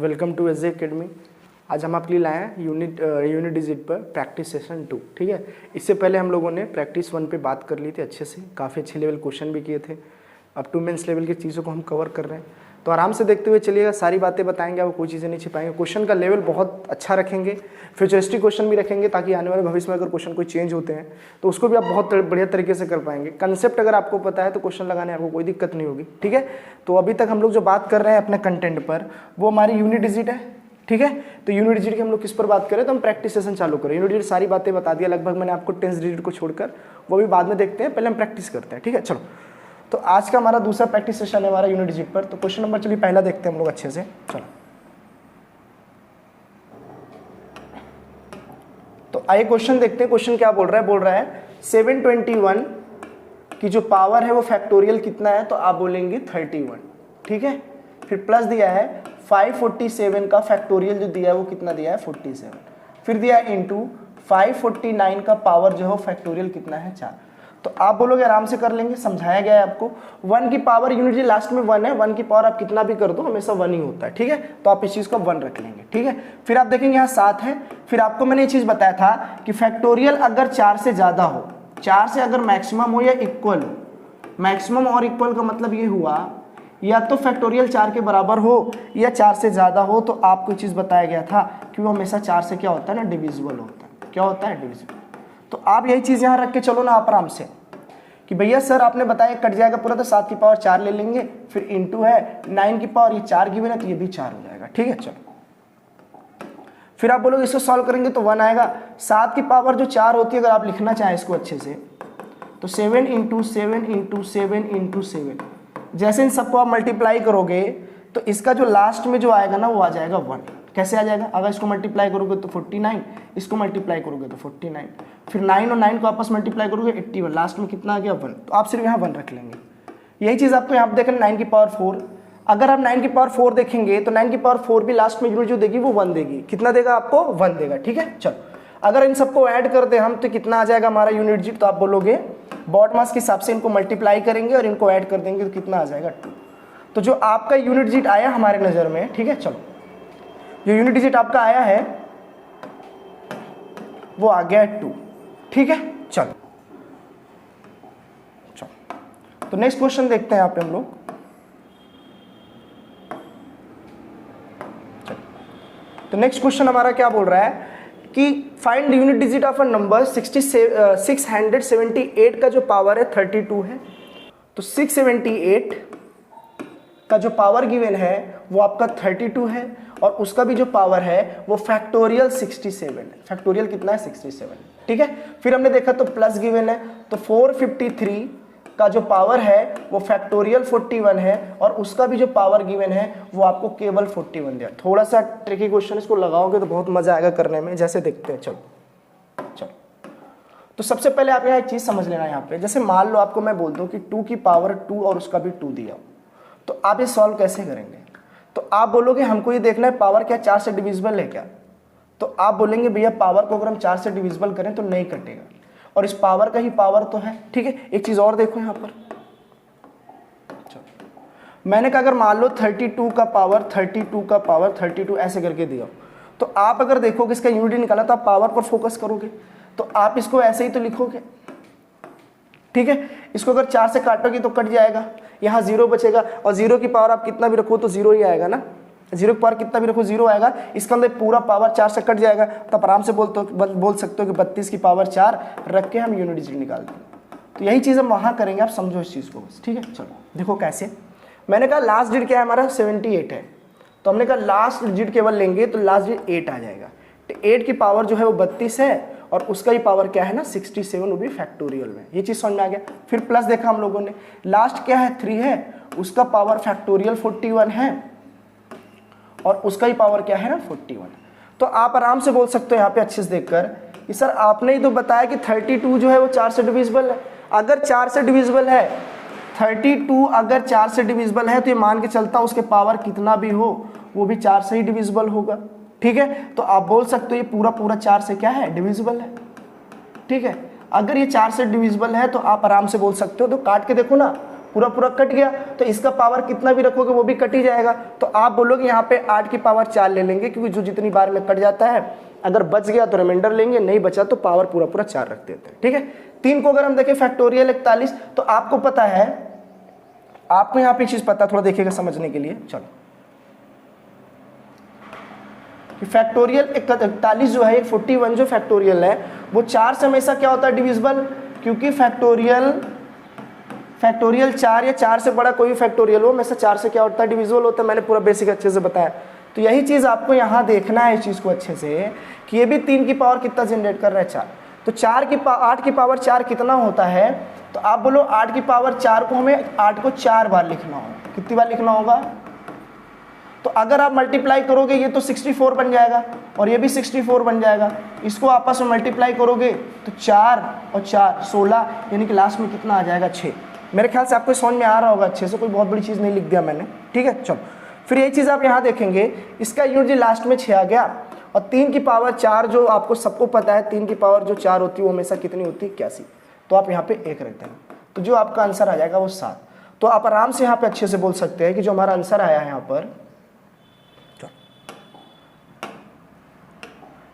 Welcome to SJ academy. आज हम आपके लिए लाए हैं यूनिट डिजिट पर प्रैक्टिस सेशन 2। ठीक है, इससे पहले हम लोगों ने प्रैक्टिस 1 पे बात कर ली थी अच्छे से, काफ़ी अच्छे लेवल क्वेश्चन भी किए थे। अब 2 मेंस लेवल की चीज़ों को हम कवर कर रहे हैं, तो आराम से देखते हुए चलिएगा, सारी बातें बताएंगे, आपको कोई चीज़ें नहीं छिपाएंगे। क्वेश्चन का लेवल बहुत अच्छा रखेंगे, फ्यूचरिस्टिक क्वेश्चन भी रखेंगे, ताकि आने वाले भविष्य में अगर क्वेश्चन कोई चेंज होते हैं तो उसको भी आप बहुत बढ़िया तरीके से कर पाएंगे। कंसेप्ट अगर आपको पता है तो क्वेश्चन लगाने आपको कोई दिक्कत नहीं होगी। ठीक है, तो अभी तक हम लोग जो बात कर रहे हैं अपने कंटेंट पर, वो हमारी यूनिट डिजिट है। ठीक है, तो यूनिट डिजिट की हम लोग किस पर बात करें, तो हम प्रैक्टिस सेशन चालू करें। यूनिट डिजिट सारी बातें बता दिया लगभग मैंने आपको, टेंस डिजिट को छोड़कर, वो भी बाद में देखते हैं, पहले हम प्रैक्टिस करते हैं। ठीक है, चलो, तो आज का हमारा दूसरा प्रैक्टिस सेशन है हमारा यूनिट डिजिट पर। तो क्वेश्चन नंबर चलिए पहला देखते हैं हम लोग अच्छे से। चलो, तो आइए क्वेश्चन देखते हैं। क्वेश्चन क्या बोल रहा है 721 की जो पावर है वो फैक्टोरियल कितना है, तो आप बोलेंगे 31। ठीक है, फिर प्लस दिया है 547 का फैक्टोरियल जो दिया है वो कितना दिया है 47, फिर दिया है इंटू 549 का पावर जो है फैक्टोरियल कितना है 4। तो आप बोलोगे आराम से कर लेंगे, समझाया गया है आपको। 1 की पावर यूनिट जी लास्ट में 1 है, 1 की पावर आप कितना भी कर दो हमेशा 1 ही होता है। ठीक है, तो आप इस चीज़ को 1 रख लेंगे। ठीक है, फिर आप देखेंगे यहाँ 7 है। फिर आपको मैंने ये चीज़ बताया था कि फैक्टोरियल अगर 4 से ज़्यादा हो, 4 से अगर मैक्सिमम हो या इक्वल हो, मैक्सिमम और इक्वल का मतलब ये हुआ या तो फैक्टोरियल 4 के बराबर हो या 4 से ज़्यादा हो, तो आपको चीज़ बताया गया था कि वो हमेशा 4 से क्या होता है ना, डिविजिबल होता है। क्या होता है, डिविजिबल। तो आप यही चीज़ यहाँ रख के चलो ना आप आराम से, कि भैया सर आपने बताया कट जाएगा पूरा, तो 7 की पावर 4 ले लेंगे, फिर इंटू है 9 की पावर, ये 4 गिवन है तो ये भी 4 हो जाएगा। ठीक है, चलो, फिर आप बोलोगे इसको सॉल्व करेंगे तो 1 आएगा। 7 की पावर जो 4 होती है, अगर आप लिखना चाहें इसको अच्छे से, तो 7 इंटू 7 इंटू 7 इंटू 7, जैसे इन सबको आप मल्टीप्लाई करोगे तो इसका जो लास्ट में जो आएगा ना वो आ जाएगा 1। कैसे आ जाएगा, अगर इसको मल्टीप्लाई करोगे तो 49, इसको मल्टीप्लाई करोगे तो 49, फिर 9 और 9 को आपस मल्टीप्लाई करोगे 81, लास्ट में कितना आ गया 1। तो आप सिर्फ यहाँ 1 रख लेंगे। यही चीज़ आपको यहाँ पर देखना 9 की पावर 4। अगर आप 9 की पावर 4 देखेंगे तो 9 की पावर 4 भी लास्ट में यूनिट जो देगी वो 1 देगी। कितना देगा आपको, 1 देगा। ठीक है, चलो, अगर इन सबको ऐड कर दे हम तो कितना आ जाएगा हमारा यूनिट डिजिट, तो आप बोलोगे बॉड मास के हिसाब से इनको मल्टीप्लाई करेंगे और इनको ऐड कर देंगे तो कितना आ जाएगा 2। तो जो आपका यूनिट डिजिट आया हमारे नज़र में, ठीक है, चलो, जो यूनिट डिजिट आपका आया है वो आ गया 2। ठीक है, चलो, तो नेक्स्ट क्वेश्चन देखते हैं यहाँ पे हम लोग। तो नेक्स्ट क्वेश्चन हमारा क्या बोल रहा है कि find unit digit of a number 678 का जो पावर है 32 है। तो 678 का जो पावर गिवन है वो आपका 32 है, और उसका भी जो पावर है वो फैक्टोरियल 67 है। फैक्टोरियल कितना है, 67। ठीक है, फिर हमने देखा तो प्लस गिवन है, तो 453 का जो पावर है वो फैक्टोरियल 41 है, और उसका भी जो पावर गिवन है वो आपको केवल 41 दिया। थोड़ा सा ट्रिकी क्वेश्चन, इसको लगाओगे तो बहुत मजा आएगा करने में। जैसे देखते हैं, चलो, तो सबसे पहले आप यहाँ एक चीज समझ लेना। यहाँ पे जैसे मान लो आपको मैं बोल दूं कि 2 की पावर 2 और उसका भी 2 दिया, तो आप ये सॉल्व कैसे करेंगे। तो आप बोलोगे हमको ये देखना है पावर क्या 4 से डिविजिबल है क्या, तो आप बोलेंगे भैया पावर को अगर हम 4 से डिविजिबल करें तो नहीं कटेगा, और इस पावर का ही पावर तो है। ठीक है, एक चीज और देखो यहाँ पर, मैंने कहा अगर मान लो 32 का पावर 32 का पावर 32 ऐसे करके दिया, तो आप अगर देखोगे इसका यूनिट निकाला तो आप पावर पर फोकस करोगे, तो आप इसको ऐसे ही तो लिखोगे। ठीक है, इसको अगर 4 से काटोगे तो कट जाएगा, यहाँ 0 बचेगा, और 0 की पावर आप कितना भी रखो तो 0 ही आएगा ना। 0 की पावर कितना भी रखो 0 आएगा, इसका अंदर पूरा पावर 4 से कट जाएगा। तो आप आराम से बोल सकते हो कि 32 की पावर 4 रख के हम यूनिट डिजिट निकाल दें। तो यही चीज़ हम वहाँ करेंगे, आप समझो इस चीज़ को बस। ठीक है, चलो देखो कैसे। मैंने कहा लास्ट डिजिट क्या है हमारा 78 है, तो हमने कहा लास्ट डिजिट केवल लेंगे तो लास्ट डिजिट 8 आ जाएगा। तो 8 की पावर जो है वो 32 है, और उसका ही पावर क्या है ना 67, वो भी फैक्टोरियल में। ये चीज़ समझ में आ गया। फिर प्लस देखा हम लोगों ने, लास्ट क्या है 3 है, उसका पावर फैक्टोरियल 41 है, और उसका ही पावर क्या है ना 41। तो आप आराम से बोल सकते हो यहाँ पे अच्छे से देखकर कि सर आपने ही तो बताया कि 32 जो है वो 4 से डिविजिबल है। अगर 4 से डिविजिबल है 32, अगर 4 से डिविजिबल है तो ये मान के चलता उसके पावर कितना भी हो वो भी 4 से ही डिविजिबल होगा। ठीक है, तो आप बोल सकते हो ये पूरा 4 से क्या है, डिविजिबल है। ठीक है, अगर ये 4 से डिविजिबल है तो आप आराम से बोल सकते हो, तो काट के देखो ना, पूरा पूरा कट गया, तो इसका पावर कितना भी रखोगे वो भी कट ही जाएगा। तो आप बोलोगे यहाँ पे 8 की पावर 4 ले लेंगे, क्योंकि जो जितनी बार में कट जाता है, अगर बच गया तो रिमाइंडर लेंगे, नहीं बचा तो पावर पूरा पूरा 4 रख देते हैं। ठीक है, 3 को अगर हम देखें फैक्टोरियल 41, तो आपको पता है, आपको यहाँ पे चीज पता, थोड़ा देखिएगा समझने के लिए। चलो, फैक्टोरियल 41 जो है, एक 41 जो फैक्टोरियल है वो 4 से हमेशा क्या होता है, डिविजिबल, क्योंकि फैक्टोरियल 4 या 4 से बड़ा कोई भी फैक्टोरियल हो हमेशा 4 से क्या होता है, डिविजिबल होता है। मैंने पूरा बेसिक अच्छे से बताया। तो यही चीज़ आपको यहाँ देखना है इस चीज़ को अच्छे से, कि ये भी 3 की पावर कितना जनरेट कर रहा है, 4। तो 8 की पावर 4 कितना होता है, तो आप बोलो 8 की पावर 4 को हमें 8 को 4 बार लिखना होगा। कितनी बार लिखना होगा, तो अगर आप मल्टीप्लाई करोगे ये तो 64 बन जाएगा और ये भी 64 बन जाएगा। इसको आपस में मल्टीप्लाई करोगे तो 4 और 4 16, यानी कि लास्ट में कितना आ जाएगा, 6। मेरे ख्याल से आपको समझ में आ रहा होगा अच्छे से, कोई बहुत बड़ी चीज़ नहीं लिख दिया मैंने। ठीक है, चलो फिर यही चीज़ आप यहाँ देखेंगे, इसका यूनिट लास्ट में 6 आ गया। और 3 की पावर 4 जो आपको सबको पता है, 3 की पावर जो 4 होती है वो हमेशा कितनी होती है, 81। तो आप यहाँ पे 1 रख देंगे, तो जो आपका आंसर आ जाएगा वो 7। तो आप आराम से यहाँ पे अच्छे से बोल सकते हैं कि जो हमारा आंसर आया है यहाँ पर,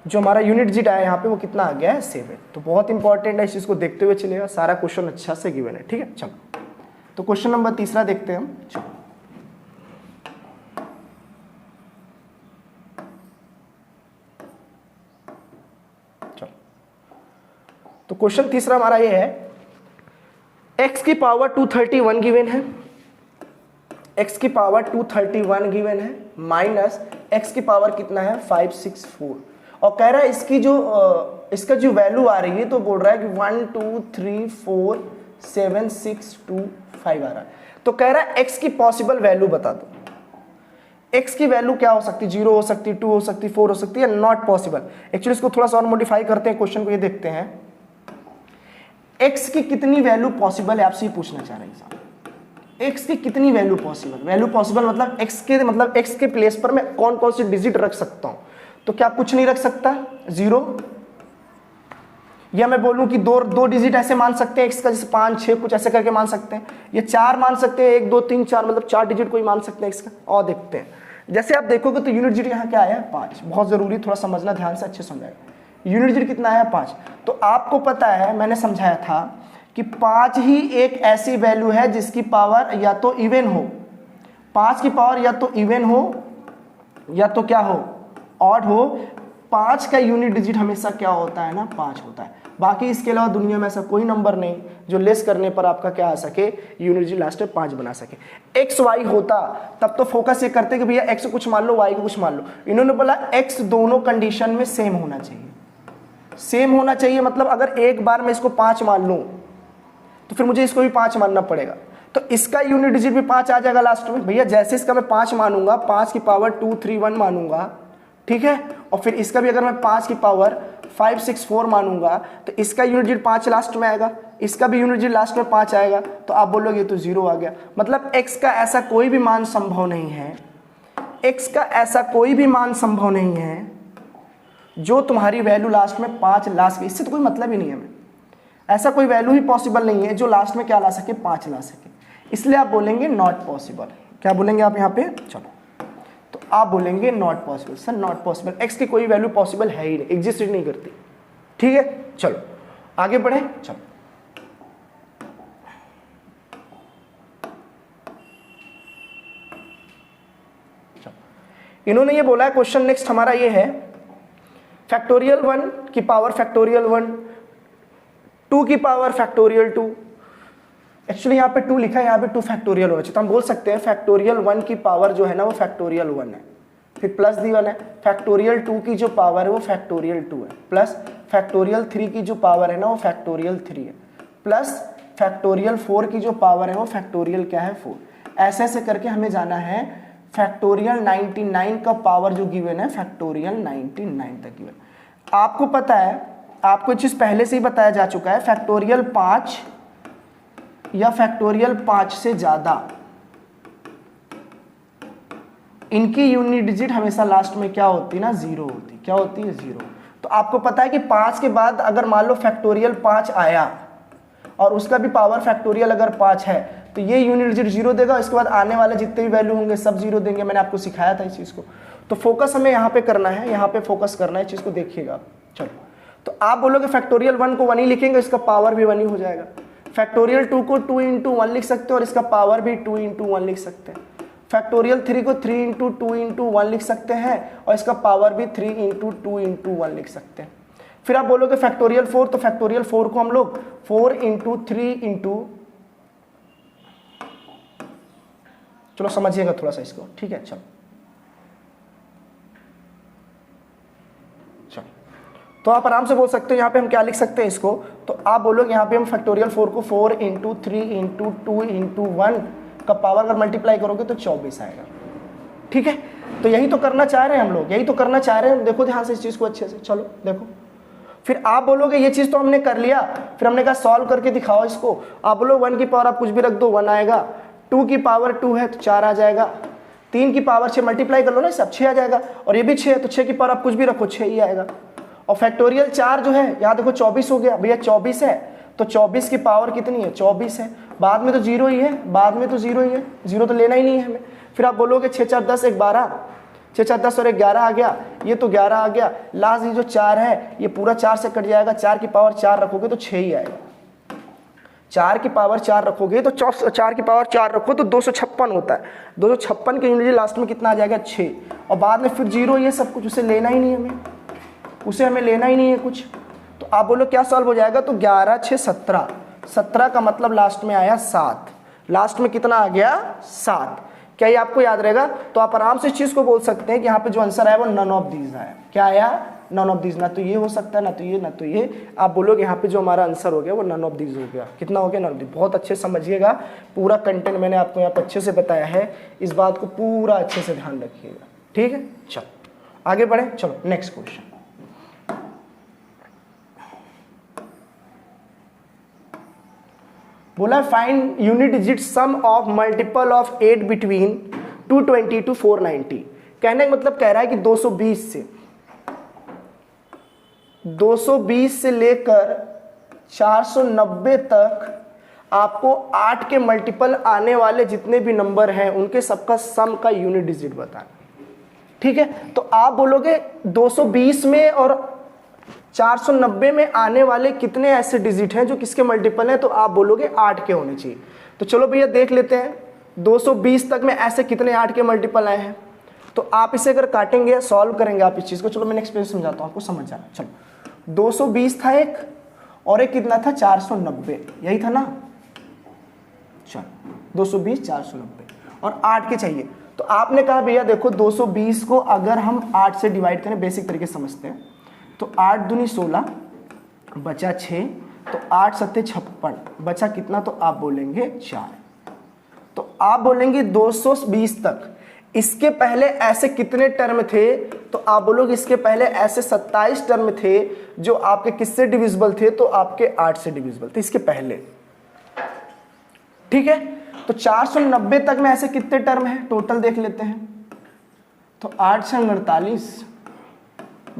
जो हमारा यूनिट डिजिट आया यहाँ पे वो कितना आ गया है, 7। तो बहुत इंपॉर्टेंट है, इस चीज़ को देखते हुए चलेगा, सारा क्वेश्चन अच्छा से गिवन है। ठीक है, चलो तो क्वेश्चन नंबर 3 देखते हैं हम। चलो तो क्वेश्चन 3 हमारा ये है, x की पावर 231 गिवन है, x की पावर 231 गिवन है, माइनस x की पावर कितना है, 564, और कह रहा है इसका जो वैल्यू आ रही है, तो बोल रहा है कि 1 2 3 4 7 6 2 5 आ रहा है। तो कह रहा है x की पॉसिबल वैल्यू बता दो। x की वैल्यू क्या हो सकती है, 0 हो सकती है, 2 हो सकती है, 4 हो सकती है, नॉट पॉसिबल। एक्चुअली इसको थोड़ा सा और मॉडिफाई करते हैं, क्वेश्चन को ये देखते हैं, x की कितनी वैल्यू पॉसिबल है, आपसे ये पूछना चाह रहे हैं। x की कितनी वैल्यू पॉसिबल, वैल्यू पॉसिबल मतलब x के प्लेस पर मैं कौन कौन सी डिजिट रख सकता हूं। तो क्या कुछ नहीं रख सकता, 0, या मैं बोलूं कि दो डिजिट ऐसे मान सकते हैं x का, जैसे 5 6 कुछ ऐसे करके मान सकते हैं, या 4 मान सकते हैं, 1 2 3 4, मतलब 4 डिजिट कोई मान सकते हैं x का। और देखते हैं, जैसे आप देखोगे तो यूनिट डिजिट यहाँ क्या आया है, 5। बहुत जरूरी, थोड़ा समझना ध्यान से, अच्छे समझाएगा। यूनिट डिजिट कितना आया, 5। तो आपको पता है, मैंने समझाया था कि 5 ही एक ऐसी वैल्यू है जिसकी पावर या तो इवन हो, 5 की पावर या तो इवन हो या तो क्या हो, ऑड हो। 5 का यूनिट डिजिट हमेशा क्या होता है ना, 5 होता है। बाकी इसके अलावा दुनिया में ऐसा कोई नंबर नहीं जो लेस करने पर आपका क्या आ सके, यूनिट डिजिट लास्ट में 5 बना सके। एक्स वाई होता तब तो फोकस ये करते कि भैया एक्स को कुछ मान लो, वाई को कुछ मान लो। इन्होंने बोला एक्स दोनों कंडीशन में सेम होना चाहिए। सेम होना चाहिए मतलब अगर एक बार मैं इसको 5 मान लूं तो फिर मुझे इसको भी 5 मानना पड़ेगा। तो इसका यूनिट डिजिट भी 5 आ जाएगा लास्ट में। भैया जैसे इसका मैं 5 मानूंगा, 5 की पावर 2 3 1 मानूंगा, ठीक है, और फिर इसका भी अगर मैं 5 की पावर 5 6 4 मानूंगा तो इसका यूनिट डिजिट 5 लास्ट में आएगा, इसका भी यूनिट डिजिट लास्ट में 5 आएगा। तो आप बोलोगे तो 0 आ गया। मतलब x का ऐसा कोई भी मान संभव नहीं है, x का ऐसा कोई भी मान संभव नहीं है जो तुम्हारी वैल्यू लास्ट में 5 लास्ट में, इससे तो कोई मतलब ही नहीं है। ऐसा कोई वैल्यू ही पॉसिबल नहीं है जो लास्ट में क्या ला सके, 5 ला सके। इसलिए आप बोलेंगे नॉट पॉसिबल। क्या बोलेंगे आप यहाँ पे, चलो तो आप बोलेंगे not possible. Sir not possible, x की कोई वैल्यू पॉसिबल है ही नहीं, एग्जिस्ट ही नहीं करती। ठीक है, चलो आगे बढ़े। चलो इन्होंने ये बोला है, क्वेश्चन नेक्स्ट हमारा ये है, फैक्टोरियल 1 की पावर फैक्टोरियल 1, 2 की पावर फैक्टोरियल 2। एक्चुअली यहाँ पे 2 लिखा है, यहाँ पे 2 फैक्टोरियल होना चाहिए। तो हम बोल सकते हैं फैक्टोरियल 1 की पावर जो है ना वो फैक्टोरियल 1 है, फिर प्लस दी 1 है। फैक्टोरियल 2 की जो पावर है वो फैक्टोरियल 2 है, प्लस फैक्टोरियल 3 की जो पावर है ना वो फैक्टोरियल 3 है, प्लस फैक्टोरियल 4 की जो पावर है वो फैक्टोरियल क्या है, 4। ऐसे ऐसे करके हमें जाना है फैक्टोरियल 99 का पावर जो गिवन है फैक्टोरियल 99 तक गिवन। आपको पता है, आपको चीज पहले से ही बताया जा चुका है, फैक्टोरियल 5 या फैक्टोरियल 5 से ज्यादा, इनकी यूनिट डिजिट हमेशा लास्ट में क्या होती है ना, 0 होती। क्या होती है, 0। तो आपको पता है कि 5 के बाद अगर मान लो फैक्टोरियल 5 आया और उसका भी पावर फैक्टोरियल अगर 5 है तो ये यूनिट डिजिट 0 देगा, इसके बाद आने वाले जितने भी वैल्यू होंगे सब 0 देंगे। मैंने आपको सिखाया था इस चीज़ को। तो फोकस हमें यहाँ पे करना है, यहाँ पे फोकस करना है, इस चीज़ को देखिएगा। चलो, तो आप बोलोगे फैक्टोरियल 1 को 1 ही लिखेंगे, इसका पावर भी 1 ही हो जाएगा। फैक्टोरियल 2 को 2 × 1 लिख सकते हैं और इसका पावर भी 2 × 1 लिख सकते हैं। फैक्टोरियल 3 को 3 × 2 × 1 लिख सकते हैं और इसका पावर भी 3 × 2 × 1 लिख सकते हैं। फिर आप बोलोगे फैक्टोरियल 4, तो फैक्टोरियल 4 को हम लोग 4 × 3 × चलो समझिएगा थोड़ा सा इसको, ठीक है। चलो तो आप आराम से बोल सकते हो, यहाँ पे हम क्या लिख सकते हैं इसको, तो आप बोलोगे यहाँ पे हम फैक्टोरियल 4 को 4 × 3 × 2 × 1 का पावर अगर मल्टीप्लाई करोगे तो 24 आएगा, ठीक है। तो यही तो करना चाह रहे हैं हम लोग, यही तो करना चाह रहे हैं। देखो ध्यान से इस चीज़ को अच्छे से, चलो देखो। फिर आप बोलोगे ये चीज़ तो हमने कर लिया, फिर हमने कहा सॉल्व करके दिखाओ इसको। आप बोलो 1 की पावर आप कुछ भी रख दो 1 आएगा, 2 की पावर 2 है तो 4 आ जाएगा, 3 की पावर 6 मल्टीप्लाई कर लो ना सब 6 आ जाएगा, और ये भी 6 है तो 6 की पावर आप कुछ भी रखो 6 ही आएगा। और फैक्टोरियल 4 जो है यहाँ देखो 24 हो गया भैया, 24 है तो 24 की पावर कितनी है 24 है, बाद में तो 0 ही है, बाद में तो 0 ही है, 0 तो लेना ही नहीं है हमें। फिर आप बोलोगे 6 4 10 1 12, 6 4 10 और 1 11 आ गया, ये तो 11 आ गया, लास्ट ये जो 4 है ये पूरा 4 से कट जाएगा, 4 की पावर 4 रखोगे तो 6 ही आएगा। 4 की पावर 4 रखोगे तो 4 की पावर 4 रखो तो 256 होता है, 256 के यूनिट लास्ट में कितना आ जाएगा 6, और बाद में फिर 0 ये सब कुछ, उसे लेना ही नहीं है हमें, उसे हमें लेना ही नहीं है कुछ। तो आप बोलो क्या सॉल्व हो जाएगा, तो 11 6 17, 17 का मतलब लास्ट में आया 7, लास्ट में कितना आ गया 7। क्या ये आपको याद रहेगा? तो आप आराम से इस चीज़ को बोल सकते हैं कि यहाँ पे जो आंसर आया वो नन ऑफ दीज आया। क्या आया? None of these. ना तो ये हो सकता है, ना तो ये, ना तो ये। आप बोलोगे यहाँ पे जो हमारा आंसर हो गया वो नन ऑफ दीज हो गया। कितना हो गया? None of these. बहुत अच्छे समझिएगा, पूरा कंटेंट मैंने आपको यहाँ पे अच्छे से बताया है, इस बात को पूरा अच्छे से ध्यान रखिएगा, ठीक है। चलो आगे बढ़े, चलो नेक्स्ट क्वेश्चन। बोला find unit digit some of multiple of 8 between 220 to 490। कहने का मतलब कह रहा है कि 220 से लेकर 490 तक आपको 8 के मल्टीपल आने वाले जितने भी नंबर हैं उनके सबका सम का यूनिट डिजिट बताना, ठीक है। तो आप बोलोगे 220 में और 490 में आने वाले कितने ऐसे डिजिट हैं जो किसके मल्टीपल हैं, तो आप बोलोगे 8 के होने चाहिए। तो चलो भैया देख लेते हैं 220 तक में ऐसे कितने 8 के मल्टीपल आए हैं। तो आप इसे अगर काटेंगे, सॉल्व करेंगे आप इस चीज़ को, चलो मैं नेक्स्ट पेज समझाता हूँ आपको, समझ जाना। चलो 220 था एक, और एक कितना था 490, यही था ना। चलो 220 490 और 8 के चाहिए। तो आपने कहा भैया देखो 220 को अगर हम 8 से डिवाइड करें, बेसिक तरीके से समझते हैं, तो 8 दूनी 16 बचा 6, तो 8 सत्ते 56 बचा कितना, तो आप बोलेंगे 4। तो आप बोलेंगे 220 तक इसके पहले ऐसे कितने टर्म थे, तो आप बोलोगे इसके पहले ऐसे 27 टर्म थे जो आपके किससे डिविजिबल थे, तो आपके 8 से डिविजिबल थे इसके पहले, ठीक है। तो 490 तक में ऐसे कितने टर्म हैं टोटल देख लेते हैं। तो 8 से 48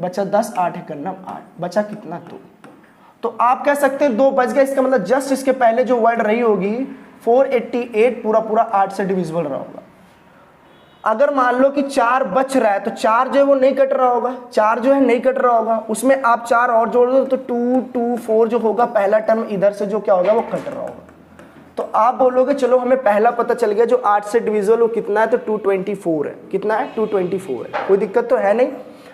बचा 10, 8 है करना 8, बचा कितना 2। तो आप कह सकते हैं 2 बच गया, इसका मतलब जस्ट इसके पहले जो वर्ड रही होगी 488 पूरा पूरा 8 से डिविजिबल रहा होगा। अगर मान लो कि 4 बच रहा है तो 4 जो है वो नहीं कट रहा होगा, 4 जो है नहीं कट रहा होगा, उसमें आप 4 और जोड़ दो तो 2 2 4 जो होगा पहला टर्म इधर से जो क्या होगा वो कट रहा होगा। तो आप बोलोगे चलो हमें पहला पता चल गया जो 8 से डिविजिबल वो कितना है, तो 224 है। कितना है? 224 है, कोई दिक्कत तो है नहीं।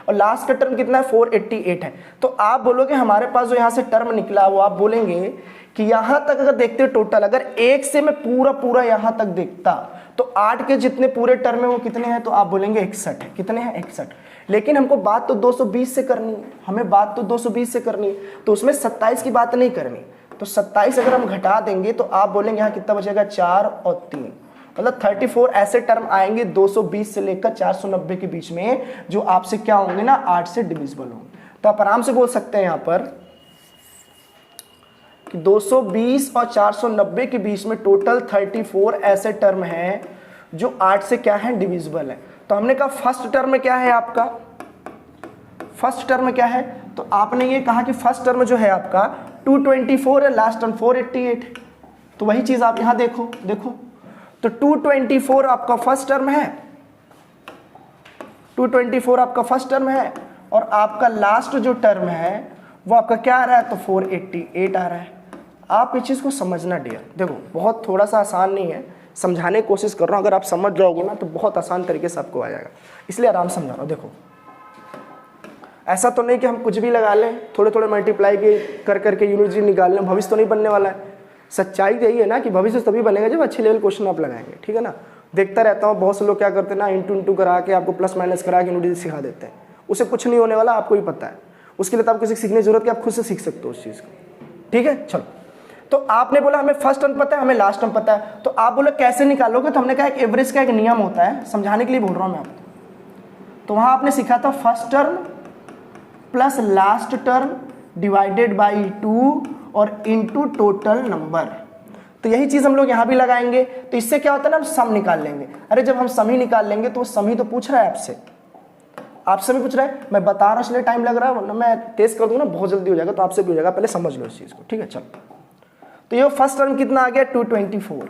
और लास्ट का टर्म कितना है? 488 है। तो आप बोलोगे हमारे पास जो यहाँ से टर्म निकला वो आप बोलेंगे कि यहाँ तक अगर देखते हो टोटल, अगर 1 से मैं पूरा पूरा यहाँ तक देखता तो 8 के जितने पूरे टर्म है वो कितने हैं, तो आप बोलेंगे 61 है। कितने हैं? 61। लेकिन हमको बात तो 220 से करनी है, हमें बात तो 220 से करनी है, तो उसमें 27 की बात नहीं करनी। तो 27 अगर हम घटा देंगे तो आप बोलेंगे यहाँ कितना बचेगा? 4 और 3, मतलब 34 ऐसे टर्म आएंगे 220 से लेकर 490 के बीच में जो आपसे क्या होंगे ना 8 से डिविजिबल होंगे। तो आप आराम से बोल सकते हैं यहाँ पर कि 220 और 490 के बीच में टोटल 34 ऐसे टर्म हैं जो 8 से क्या है? डिविजिबल है। तो हमने कहा फर्स्ट टर्म क्या है आपका? फर्स्ट टर्म क्या है? तो आपने ये कहा कि फर्स्ट टर्म जो है आपका 224 है, लास्ट टर्म 488। तो वही चीज आप यहां देखो, देखो तो 224 आपका फर्स्ट टर्म है, 224 आपका फर्स्ट टर्म है, और आपका लास्ट जो टर्म है वो आपका क्या आ रहा है, तो 488 आ रहा है। आप इस चीज़ को समझना डियर, देखो बहुत थोड़ा सा आसान नहीं है, समझाने की कोशिश कर रहा हूँ, अगर आप समझ जाओगे ना तो बहुत आसान तरीके से आपको आ जाएगा, इसलिए आराम से समझा रहा हूँ। देखो ऐसा तो नहीं कि हम कुछ भी लगा लें, थोड़े थोड़े मल्टीप्लाई के कर करके यूनिट जी निकाल लें, भविष्य तो नहीं बनने वाला है। सच्चाई यही है ना कि भविष्य तभी बनेगा जब अच्छे लेवल क्वेश्चन आप लगाएंगे, ठीक है ना। देखता रहता हूँ बहुत से लोग क्या करते हैं ना, इंटू करा के आपको प्लस माइनस करा के यूनिट जी सिखा देते हैं, उसे कुछ नहीं होने वाला, आपको ही पता है। उसके लिए तो आपको किसी सीखने की जरूरत है, आप खुद से सीख सकते हो उस चीज़ को, ठीक है। चलो, तो आपने बोला हमें फर्स्ट टर्म पता है, हमें लास्ट टर्म पता है, तो आप बोले कैसे निकालोगे, तो हमने कहा एक एवरेज का एक नियम होता है, समझाने के लिए बोल रहा हूँ मैं आपको। तो वहाँ आपने सीखा था first term plus last term divided by 2 और इनटू टोटल नंबर। तो यही चीज हम लोग यहाँ भी लगाएंगे। तो इससे क्या होता है ना, हम सम निकाल लेंगे। अरे जब हम सम ही निकाल लेंगे तो सम ही तो पूछ रहा है आपसे, आपसे भी पूछ रहा है, मैं बता रहा हूँ इसलिए टाइम लग रहा है, वरना मैं तेज कर दूंगा ना बहुत जल्दी हो जाएगा, तो आपसे भी हो जाएगा, पहले समझ लो इस चीज को, ठीक है। चलो, तो ये फर्स्ट टर्म कितना आ गया 224,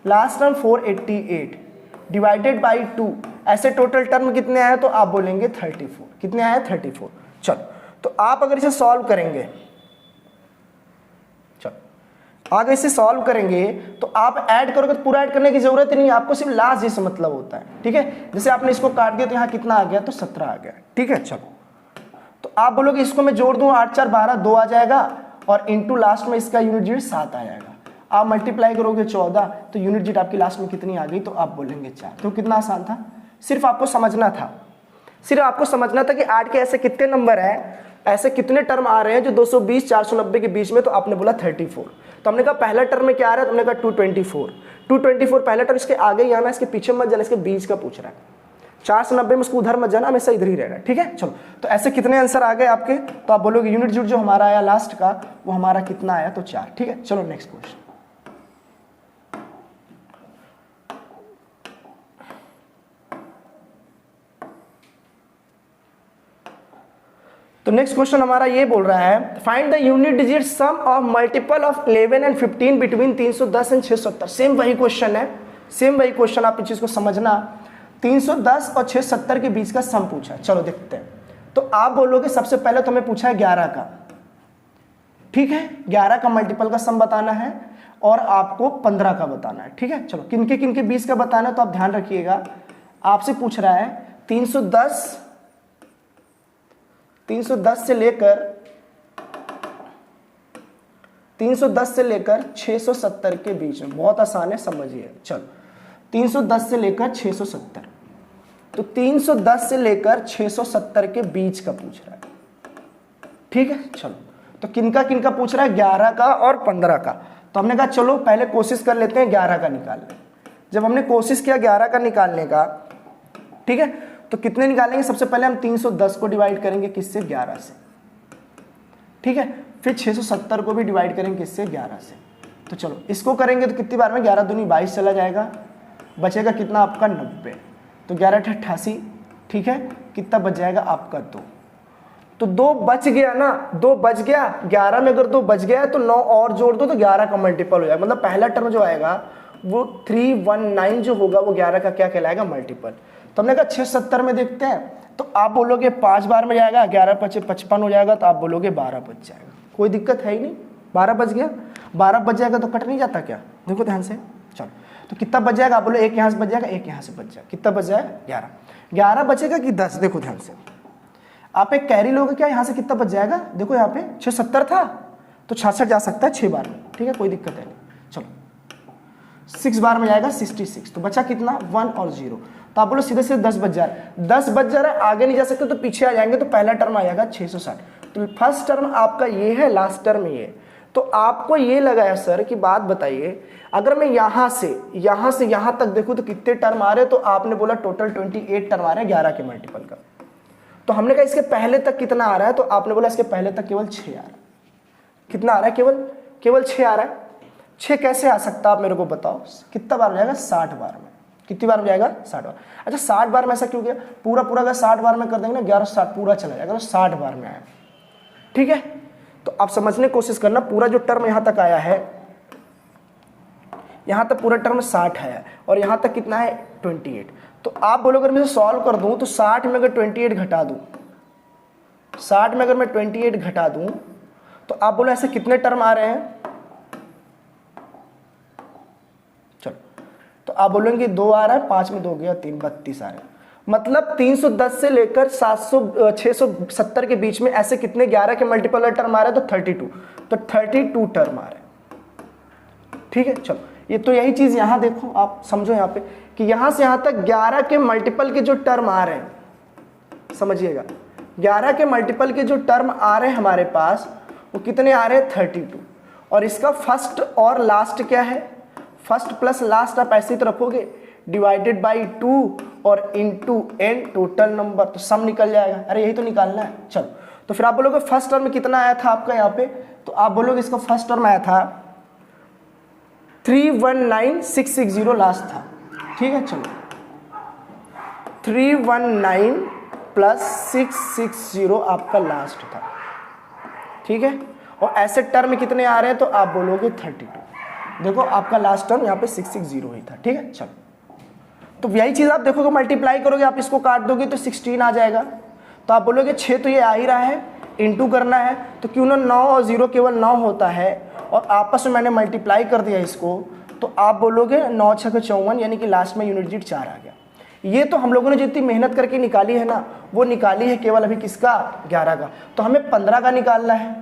लास्ट टर्म 488 डिवाइडेड बाई 2, ऐसे टोटल टर्म कितने आए तो आप बोलेंगे 34। कितने आए 34। चलो, तो आप अगर इसे सॉल्व करेंगे, चलो आगे इसे सॉल्व करेंगे तो आप ऐड करोगे तो पूरा ऐड करने की जरूरत ही नहीं है, आपको सिर्फ लास्ट जैसे मतलब होता है, ठीक है। जैसे आपने इसको काट दिया तो यहाँ कितना आ गया, तो 17 आ गया, ठीक है। चलो, तो आप बोलोगे इसको मैं जोड़ दूं, 8 4 12 2 आ जाएगा, और इनटू लास्ट में इसका यूनिट डिजिट 7 आ जाएगा। आप मल्टीप्लाई करोगे 14, तो यूनिट डिजिट आपकी लास्ट में कितनी आ गई, तो आप बोलेंगे 4। तो कितना आसान था, सिर्फ आपको समझना था, सिर्फ आपको समझना था कि 8 के ऐसे कितने नंबर हैं, ऐसे कितने टर्म आ रहे हैं जो 220 490 के बीच में। तो आपने बोला 34, तो हमने कहा पहला टर्म में क्या आ रहा है, तो हमने कहा 224 पहला टर्म, इसके आगे ही आना, इसके पीछे मत जाना, इसके बीच का पूछ रहा है। 490 में उसको उधर मत जाना, हमेशा इधर ही रहेगा, ठीक है। चलो, तो ऐसे कितने आंसर आ गए आपके, तो आप बोलोगे यूनिट डिजिट जो हमारा आया लास्ट का वो हमारा कितना आया, तो 4, ठीक है। चलो नेक्स्ट क्वेश्चन। तो नेक्स्ट क्वेश्चन हमारा ये बोल रहा है, find the unit digit some of multiple of 11 and 15 between 310 and 670। Same वही क्वेश्चन है, सेम वही क्वेश्चन, आप इस चीज को समझना। 310 और 670 के बीच का सम पूछा है, चलो देखते हैं। तो आप बोलोगे सबसे पहले तो हमें पूछा है 11 का, ठीक है, 11 का मल्टीपल का सम बताना है, और आपको 15 का बताना है, ठीक है। चलो, किनके किनके बीच का बताना है, तो आप ध्यान रखिएगा, आपसे पूछ रहा है 310 से लेकर 670 के बीच में, बहुत आसान है, समझिए। चलो, 310 से लेकर 670, तो 310 से लेकर 670 के बीच का पूछ रहा है, ठीक है। चलो, तो किनका किनका पूछ रहा है, 11 का और 15 का। तो हमने कहा चलो पहले कोशिश कर लेते हैं 11 का निकालने। जब हमने कोशिश किया 11 का निकालने का, ठीक है, तो कितने निकालेंगे, सबसे पहले हम 310 को डिवाइड करेंगे किससे, 11 से, ठीक है। फिर 670 को भी डिवाइड करेंगे किससे, 11 से। तो चलो इसको करेंगे तो कितनी बार में, 11 दूनी 22 चला जाएगा, बचेगा कितना आपका 90, तो 11 88, ठीक है। कितना बच जाएगा आपका 2, तो 2 बच गया ना, 2 बच गया। 11 में अगर 2 बच गया तो 9 और जोड़ दो तो 11 का मल्टीपल हो जाएगा, मतलब पहला टर्म जो आएगा वो 319 जो होगा वो 11 का क्या कहलाएगा, मल्टीपल। तो हमने कहा 670 में देखते हैं, तो आप बोलोगे 5 बार में जाएगा, 11 5 55 हो जाएगा, तो आप बोलोगे 12 बच जाएगा, कोई दिक्कत है ही नहीं, 12 बच गया। 12 बच जाएगा तो कट नहीं जाता क्या, देखो ध्यान से। चलो, तो कितना बच जाएगा, आप बोलो एक यहाँ से बच जाएगा, एक यहाँ से बच जाएगा, कितना बच जाएगा, 11। 11 बचेगा कि 10, देखो ध्यान से। आप एक कैरी लोगे क्या, यहाँ से कितना बच जाएगा, देखो यहाँ पे 670 था तो 66 जा सकता है 6 बार में, ठीक है, कोई दिक्कत है नहीं। चलो, 6 बार में जाएगा 66, तो बचा कितना 1 और 0, तो आप बोलो सीधे सीधे 10 बच जा रहा है, 10 बच जा रहा है, आगे नहीं जा सकते तो पीछे आ जाएंगे, तो पहला टर्म आ जाएगा 660। तो फर्स्ट टर्म आपका ये है, लास्ट टर्म ये। तो आपको ये लगाया सर कि बात बताइए, अगर मैं यहाँ से यहाँ तक देखूँ तो कितने टर्म आ रहे हैं, तो आपने बोला टोटल 28 टर्म आ रहे हैं 11 के मल्टीपल का। तो हमने कहा इसके पहले तक कितना आ रहा है, तो आपने बोला इसके पहले तक केवल 6 आ रहा है। कितना आ रहा है, केवल 6 आ रहा है। 6 कैसे आ सकता है आप मेरे को बताओ, कितना बार हो जाएगा, 60 बार में। कितनी बार में जाएगा, 60 बार। अच्छा 60 बार में ऐसा क्यों किया, पूरा अगर 60 बार में कर देंगे ना, 1160 पूरा चला जाएगा, तो 60 बार में आया, ठीक है। तो आप समझने की कोशिश करना, पूरा जो टर्म यहां तक आया है यहाँ तक पूरा टर्म 60 है और यहाँ तक कितना है 28। तो आप बोलो अगर मैं सॉल्व कर दूँ तो 60 में अगर 28 घटा दूँ, 60 में अगर मैं 28 घटा दूँ तो आप बोलो ऐसे कितने टर्म आ रहे हैं। चलो तो आप बोलेंगे 2 आ रहा है, 5 में 2 गया 3, 32 आ रहे हैं। मतलब 310 से लेकर 670 के बीच में ऐसे कितने 11 के मल्टीपल टर्म आ रहे हैं, तो 32, तो 32 टर्म आ रहे हैं। ठीक है, चलो ये तो यही चीज यहां देखो, आप समझो यहां पे कि यहां से यहां तक 11 के मल्टीपल के जो टर्म आ रहे हैं, समझिएगा 11 के मल्टीपल के जो टर्म आ रहे हैं हमारे पास वो कितने आ रहे हैं 32। और इसका फर्स्ट और लास्ट क्या है, फर्स्ट प्लस लास्ट आप ऐसे ही तो रखोगे डिवाइडेड बाई 2 और इनटू n टोटल नंबर, तो सम निकल जाएगा। अरे यही तो निकालना है। चलो तो फिर आप बोलोगे फर्स्ट टर्म कितना आया था आपका यहाँ पे, तो आप बोलोगे इसका फर्स्ट टर्म आया था 319660 लास्ट था। ठीक है, चलो 319 प्लस 660 आपका लास्ट था। ठीक है, और ऐसे टर्म कितने आ रहे हैं, तो आप बोलोगे 32। देखो आपका लास्ट टर्म यहाँ पे 660 ही था। ठीक है, चलो तो यही चीज आप देखोगे, मल्टीप्लाई करोगे, आप इसको काट दोगे तो 16 आ जाएगा। तो आप बोलोगे 6 तो ये आ ही रहा है, इंटू करना है, तो क्यों ना 9 और 0 केवल 9 होता है और आपस में मैंने मल्टीप्लाई कर दिया इसको, तो आप बोलोगे 9 6 54, यानी कि लास्ट में यूनिट डिजिट 4 आ गया। ये तो हम लोगों ने जितनी मेहनत करके निकाली है ना, वो निकाली है केवल अभी किसका 11 का। तो हमें 15 का निकालना है,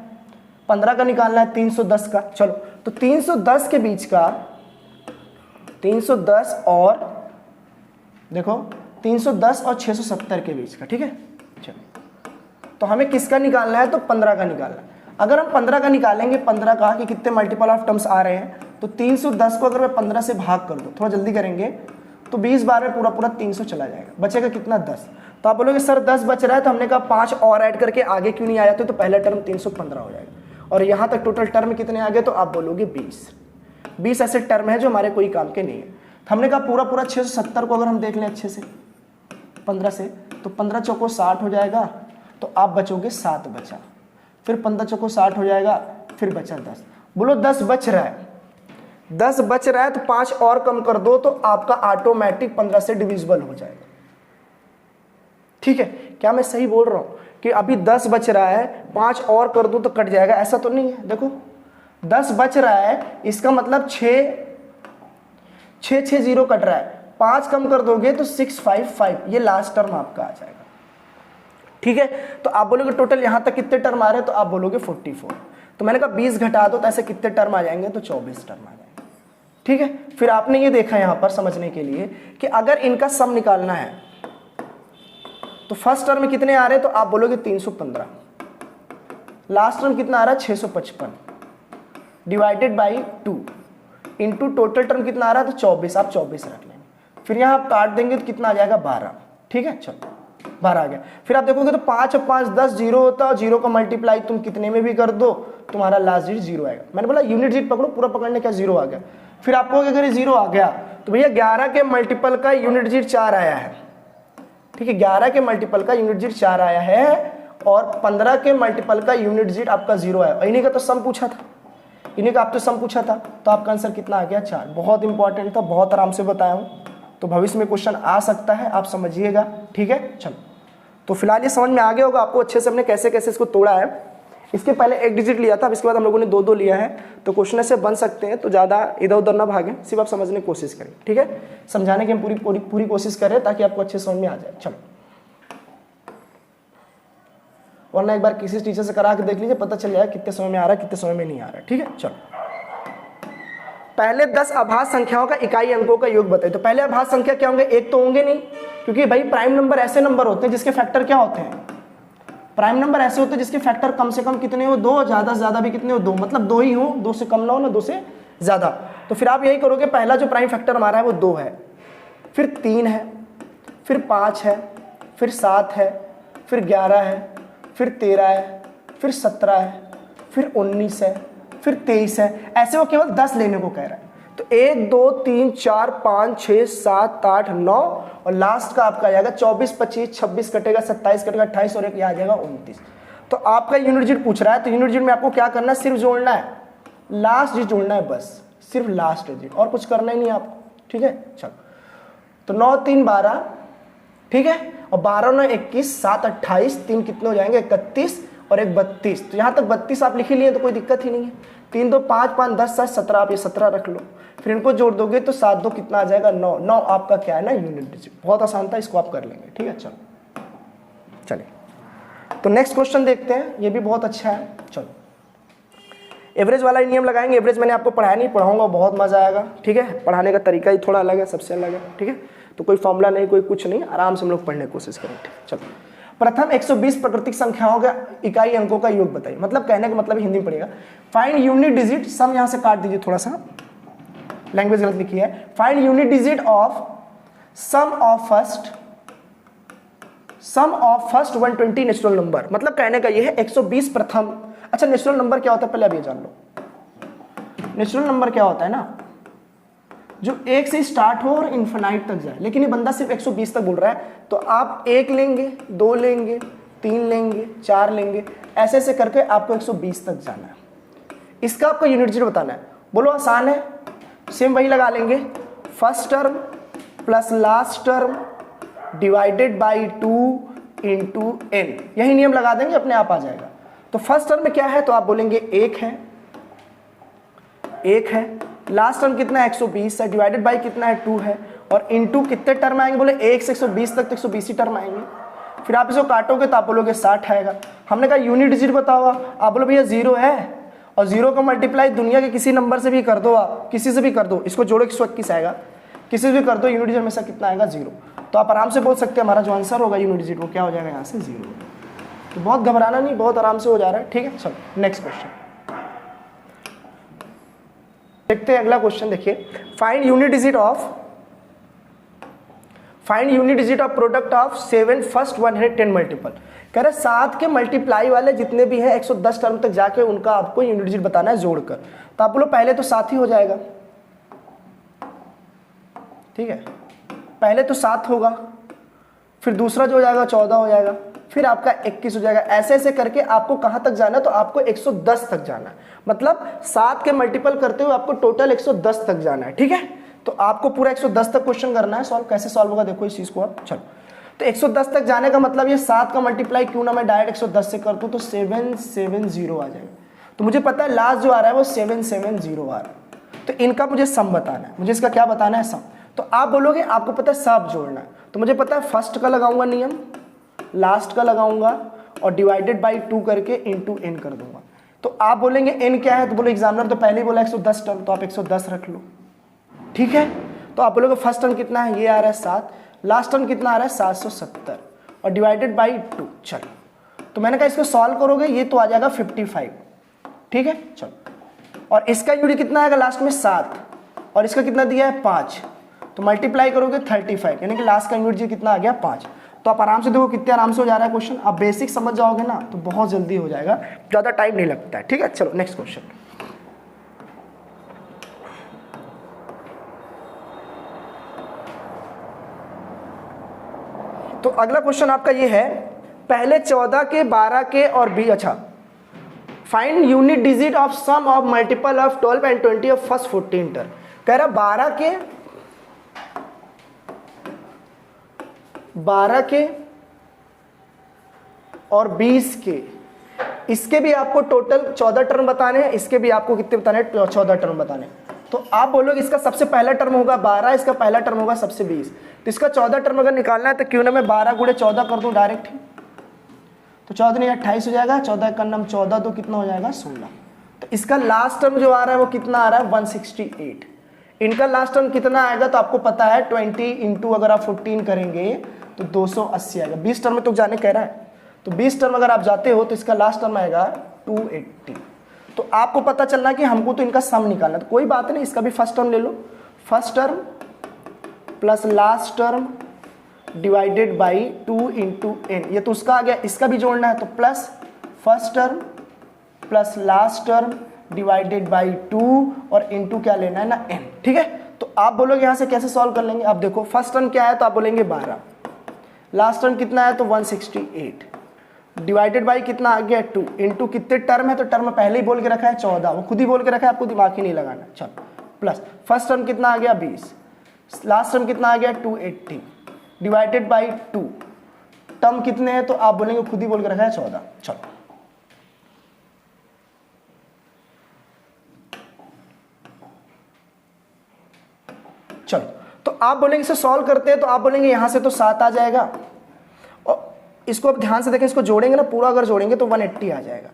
15 का निकालना है 310 का। चलो तो 310 के बीच का 310 और देखो 310 और 670 के बीच का। ठीक है, चलो तो हमें किसका निकालना है, तो 15 का निकालना है। अगर हम 15 का निकालेंगे, 15 का कि कितने मल्टीपल ऑफ टर्म्स आ रहे हैं, तो 310 को अगर मैं 15 से भाग कर दूं, थोड़ा जल्दी करेंगे, तो 20 बार में पूरा पूरा 300 चला जाएगा, बचेगा कितना 10। तो आप बोलोगे सर 10 बच रहा है, तो हमने कहा 5 और ऐड करके आगे क्यों नहीं आया, तो पहला टर्म 315 हो जाएगा और यहाँ तक टोटल टर्म कितने आ गए, तो आप बोलोगे 20 ऐसे टर्म है जो हमारे कोई काम के नहीं है। हमने कहा पूरा पूरा 670 को अगर हम देख लें अच्छे से 15 से, तो 15 चौको 60 हो जाएगा, तो आप बचोगे 7 बचा, फिर 15 चौको 60 हो जाएगा, फिर बचा 10। बोलो 10 बच रहा है, 10 बच रहा है, तो 5 और कम कर दो तो आपका ऑटोमेटिक 15 से डिविजिबल हो जाएगा। ठीक है, क्या मैं सही बोल रहा हूँ कि अभी 10 बच रहा है, 5 और कर दो तो कट जाएगा, ऐसा तो नहीं है। देखो 10 बच रहा है, इसका मतलब 6 0 कट रहा है, 5 कम कर दोगे तो 655, ये लास्ट टर्म आपका आ जाएगा। ठीक है, तो आप बोलोगे टोटल यहां तक कितने टर्म आ रहे हैं, तो आप बोलोगे 44। तो मैंने कहा 20 घटा दो तो ऐसे कितने टर्म आ जाएंगे, तो 24 टर्म आ जाएंगे। ठीक है, फिर आपने ये देखा यहां पर समझने के लिए कि अगर इनका सम निकालना है तो फर्स्ट टर्म में कितने आ रहे हैं, तो आप बोलोगे 315, लास्ट टर्म कितना आ रहा है 655 divided by 2 into total term कितना आ रहा है, तो 24, आप 24 रख लेंगे। फिर यहाँ आप काट देंगे तो कितना आ जाएगा 12। ठीक है, चलो 12 आ गया। फिर आप देखोगे तो 5 और 5 10 0 होता है, और 0 का मल्टीप्लाई तुम कितने में भी कर दो तुम्हारा लास्ट डिजिट 0 आएगा। मैंने बोला यूनिट डिजिट पकड़ो, पूरा पकड़ने का 0 आ गया। फिर आपको अगर ये 0 आ गया तो भैया 11 के मल्टीपल का यूनिट डिजिट 4 आया है। ठीक है, 11 के मल्टीपल का यूनिट डिजिट 4 आया है और 15 के मल्टीपल का यूनिट डिजिट आपका 0 आया। इन्हीं का तो सम पूछा था, इन्हीं का आप तो सम पूछा था, तो आपका आंसर कितना आ गया 4। बहुत इंपॉर्टेंट था, बहुत आराम से बताया हूँ, तो भविष्य में क्वेश्चन आ सकता है, आप समझिएगा। ठीक है, चलो तो फिलहाल ये समझ में आ गया होगा आपको अच्छे से हमने कैसे कैसे इसको तोड़ा है। इसके पहले 1 डिजिट लिया था, अब इसके बाद हम लोगों ने 2 लिया है, तो क्वेश्चन ऐसे बन सकते हैं, तो ज़्यादा इधर उधर ना भागें, सिर्फ आप समझने की कोशिश करें। ठीक है, समझाने की हम पूरी कोशिश करें ताकि आपको अच्छे समझ में आ जाए। चलो वरना एक बार किसी टीचर से करा के देख लीजिए, पता चल जाएगा कितने समय में आ रहा है, कितने समय में नहीं आ रहा है। ठीक है, चलो पहले 10 अभाज्य संख्याओं का इकाई अंकों का योग बताइए। तो पहले अभाज्य संख्या क्या होंगे, एक तो होंगे नहीं, क्योंकि भाई प्राइम नंबर ऐसे नंबर होते हैं जिसके फैक्टर क्या होते हैं, प्राइम नंबर ऐसे होते हैं जिसके फैक्टर कम से कम कितने हो 2, ज्यादा से ज्यादा भी कितने हो 2, मतलब 2 ही हो, 2 से कम ना हो ना 2 से ज्यादा। तो फिर आप यही करोगे, पहला जो प्राइम फैक्टर हमारा है वो 2 है, फिर 3 है, फिर 5 है, फिर 7 है, फिर 11 है, फिर 13 है, फिर 17 है, फिर 19 है, फिर 23 है। ऐसे वो केवल 10 लेने को कह रहा है। तो 1 2 3 4 5 6 7 8 9 और लास्ट का आपका आ जाएगा 24 25 26 कटेगा 27 कटेगा 28 और एक आ जाएगा 29। तो आपका यूनिट डिजिट पूछ रहा है, तो यूनिट डिजिट में आपको क्या करना है, सिर्फ जोड़ना है, लास्ट डिजिट जोड़ना है बस, सिर्फ लास्ट डिजिट, और कुछ करना ही नहीं आपको, ठीक है। चलो तो 9 3 12, ठीक है, और 12 9 21, 7 28, 3 कितने हो जाएंगे 31 और एक 32। तो यहाँ तक 32 आप लिख ही लिए तो कोई दिक्कत ही नहीं है। 3 2 5 5 10 7 17, आप ये 17 रख लो, फिर इनको जोड़ दोगे तो 7 2 कितना आ जाएगा 9। 9 आपका क्या है ना यूनिट डिजिट। बहुत आसान था, इसको आप कर लेंगे, ठीक है। चलो चलिए तो नेक्स्ट क्वेश्चन देखते हैं, ये भी बहुत अच्छा है। चलो एवरेज वाला ही नियम लगाएंगे। एवरेज मैंने आपको पढ़ाया नहीं, पढ़ाऊंगा, बहुत मजा आएगा, ठीक है। पढ़ाने का तरीका ही थोड़ा अलग है, सबसे अलग है, ठीक है। तो कोई फॉर्मूला नहीं, कोई कुछ नहीं, आराम से हम लोग पढ़ने की कोशिश करें, ठीक है। चलो प्रथम 120 प्राकृतिक संख्याओं का इकाई अंकों का योग बताइए। मतलब कहने का मतलब हिंदी में पड़ेगा, फाइंड यूनिट डिजिट, सम यहां से काट दीजिए, थोड़ा सा लैंग्वेज गलत लिखी है। Find unit digit of sum of first 120 natural number. मतलब कहने का ये है 120 प्रथम। अच्छा नेचुरल नंबर क्या होता है पहले आप ये जान लो। नेचुरल नंबर क्या होता है ना, जो 1 से स्टार्ट हो और इन्फिनाइट तक जाए। लेकिन ये बंदा सिर्फ 120 तक बोल रहा है, तो आप 1 लेंगे, 2 लेंगे, 3 लेंगे, 4 लेंगे, ऐसे ऐसे करके आपको 120 तक जाना है। इसका आपको यूनिट डिजिट बताना है। बोलो आसान है, सेम वही लगा लेंगे, first term plus last term divided by 2 into n। यही नियम लगा देंगे, अपने आप आ जाएगा। तो फर्स्ट टर्म में क्या है तो आप बोलेंगे 1 है, लास्ट टर्म कितना है 120 है, डिवाइडेड बाई कितना है 2 है, और इंटू कितने टर्म आएंगे, बोले 1 से 120 तक तो 120 ही टर्म आएंगे। फिर आप इसको काटोगे तो आप बोलोगे 60 आएगा। हमने कहा यूनिट डिजिट बताओ, आप बोलो भैया 0 है, और 0 का मल्टीप्लाई दुनिया के किसी नंबर से भी कर दो, आप किसी से भी कर दो, इसको जोड़ो 121 आएगा, किसी से भी कर दो, यूनिट डिजिट हमेशा कितना आएगा 0। तो आप आराम से बोल सकते हैं हमारा जो आंसर होगा यूनिट डिजिट वो क्या हो जाएगा यहाँ से 0। तो बहुत घबराना नहीं, बहुत आराम से हो जा रहा है, ठीक है। चलो नेक्स्ट क्वेश्चन देखते हैं। अगला क्वेश्चन देखिए, find unit digit of product of 7 first 110 multiple. कह रहे 7 के मल्टीप्लाई वाले जितने भी हैं 110 टर्म तक जाके उनका आपको यूनिट डिजिट बताना है जोड़कर। तो आप बोलो पहले तो 7 ही हो जाएगा, ठीक है, पहले तो 7 होगा, फिर दूसरा जो हो जाएगा 14 हो जाएगा, फिर आपका 21 हो जाएगा। ऐसे ऐसे करके आपको कहां तक जाना है तो आपको 110 तक जाना है। मतलब 7 के मल्टीपल करते हुए आपको टोटल 110 तक जाना है, ठीक है। तो आपको पूरा 110 तक क्वेश्चन करना है सॉल्व। कैसे सॉल्व होगा देखो इस चीज को आप। चलो तो 110 तक जाने का मतलब ये 7 का मल्टीप्लाई क्यों ना मैं डायरेक्ट 110 से कर दूं तो 770 आ जाएगा। तो मुझे पता है लास्ट जो आ रहा है वो 770 आ रहा है, तो इनका मुझे सम बताना है। मुझे इसका क्या बताना है सम। तो आप बोलोगे आपको पता है सब जोड़ना है, तो मुझे पता है फर्स्ट का लगाऊंगा नियम, लास्ट का लगाऊंगा और डिवाइडेड बाई 2 करके इंटू n कर दूंगा। तो आप बोलेंगे n क्या है, तो बोलो एग्जामिनर तो पहले ही बोला 110 टर्म, तो आप 110 रख लो, ठीक है। तो आप बोलोगे फर्स्ट टर्म कितना है, ये आ रहा है 7, लास्ट टर्म कितना आ रहा है 770 और डिवाइडेड बाई 2। चलो तो मैंने कहा इसको सॉल्व करोगे ये तो आ जाएगा 55, ठीक है। चलो और इसका यूनिट कितना आएगा लास्ट में 7 और इसका कितना दिया है 5, तो मल्टीप्लाई करोगे 35, यानी कि लास्ट का यूनिट कितना आ गया 5। तो आप आराम से देखो कितने आराम से हो जा रहा है क्वेश्चन। आप बेसिक समझ जाओगे ना तो बहुत जल्दी हो जाएगा, ज़्यादा टाइम नहीं लगता है, ठीक है। चलो नेक्स्ट क्वेश्चन। तो अगला क्वेश्चन आपका ये है, पहले 14 के 12 के और 20, अच्छा find unit digit of sum of multiple of 12 and 20 of first 14 term. कह रहा 12 के और 20 के, इसके भी आपको टोटल 14 टर्म बताने हैं, इसके भी आपको कितने बताने हैं 14 टर्म बताने हैं। तो आप बोलोगे इसका सबसे पहला टर्म होगा 12, इसका पहला टर्म होगा सबसे 20, तो इसका 14 टर्म अगर निकालना है तो क्यों ना मैं 12 गुणे 14 कर दूं डायरेक्ट ही, तो 14 नहीं 28 हो जाएगा, 14 का नाम 14 तो कितना हो जाएगा 16। तो इसका लास्ट टर्म जो आ रहा है वो कितना आ रहा है 168। इनका लास्ट टर्म कितना आएगा तो आपको पता है 20 इंटू अगर आप 14 करेंगे तो 280 आएगा। 20 टर्म में तो जाने कह रहा है, तो 20 टर्म अगर आप जाते हो तो इसका लास्ट टर्म आएगा 280। तो आपको पता चलना कि हमको तो इनका सम निकालना है, तो कोई बात नहीं, इसका भी फर्स्ट टर्म ले लो, first term plus last term divided by 2 into n, ये तो उसका आ गया, इसका भी जोड़ना है तो plus first term plus last term divided by 2 और इंटू क्या लेना है ना n, ठीक है। तो आप बोलोगे यहाँ से कैसे सॉल्व कर लेंगे। आप देखो फर्स्ट टर्म क्या है तो आप बोलेंगे 12, लास्ट टर्म कितना है तो 168 डिवाइडेड बाई कितना आ गया 2 इंटू कितने टर्म है, तो टर्म पहले ही बोल के रखा है 14, वो खुद ही बोल के रखा है, आपको दिमाग ही नहीं लगाना। चलो प्लस फर्स्ट टर्म कितना आ गया 20, लास्ट टर्म कितना आ गया 280 डिवाइडेड बाई 2, टर्म कितने हैं तो आप बोलेंगे खुद ही बोल के रखा है 14। चलो चलो तो आप बोलेंगे इसे सॉल्व करते हैं तो आप बोलेंगे यहां से तो 7 आ जाएगा, और इसको आप ध्यान से देखें, इसको जोड़ेंगे ना पूरा अगर जोड़ेंगे तो 180 आ जाएगा।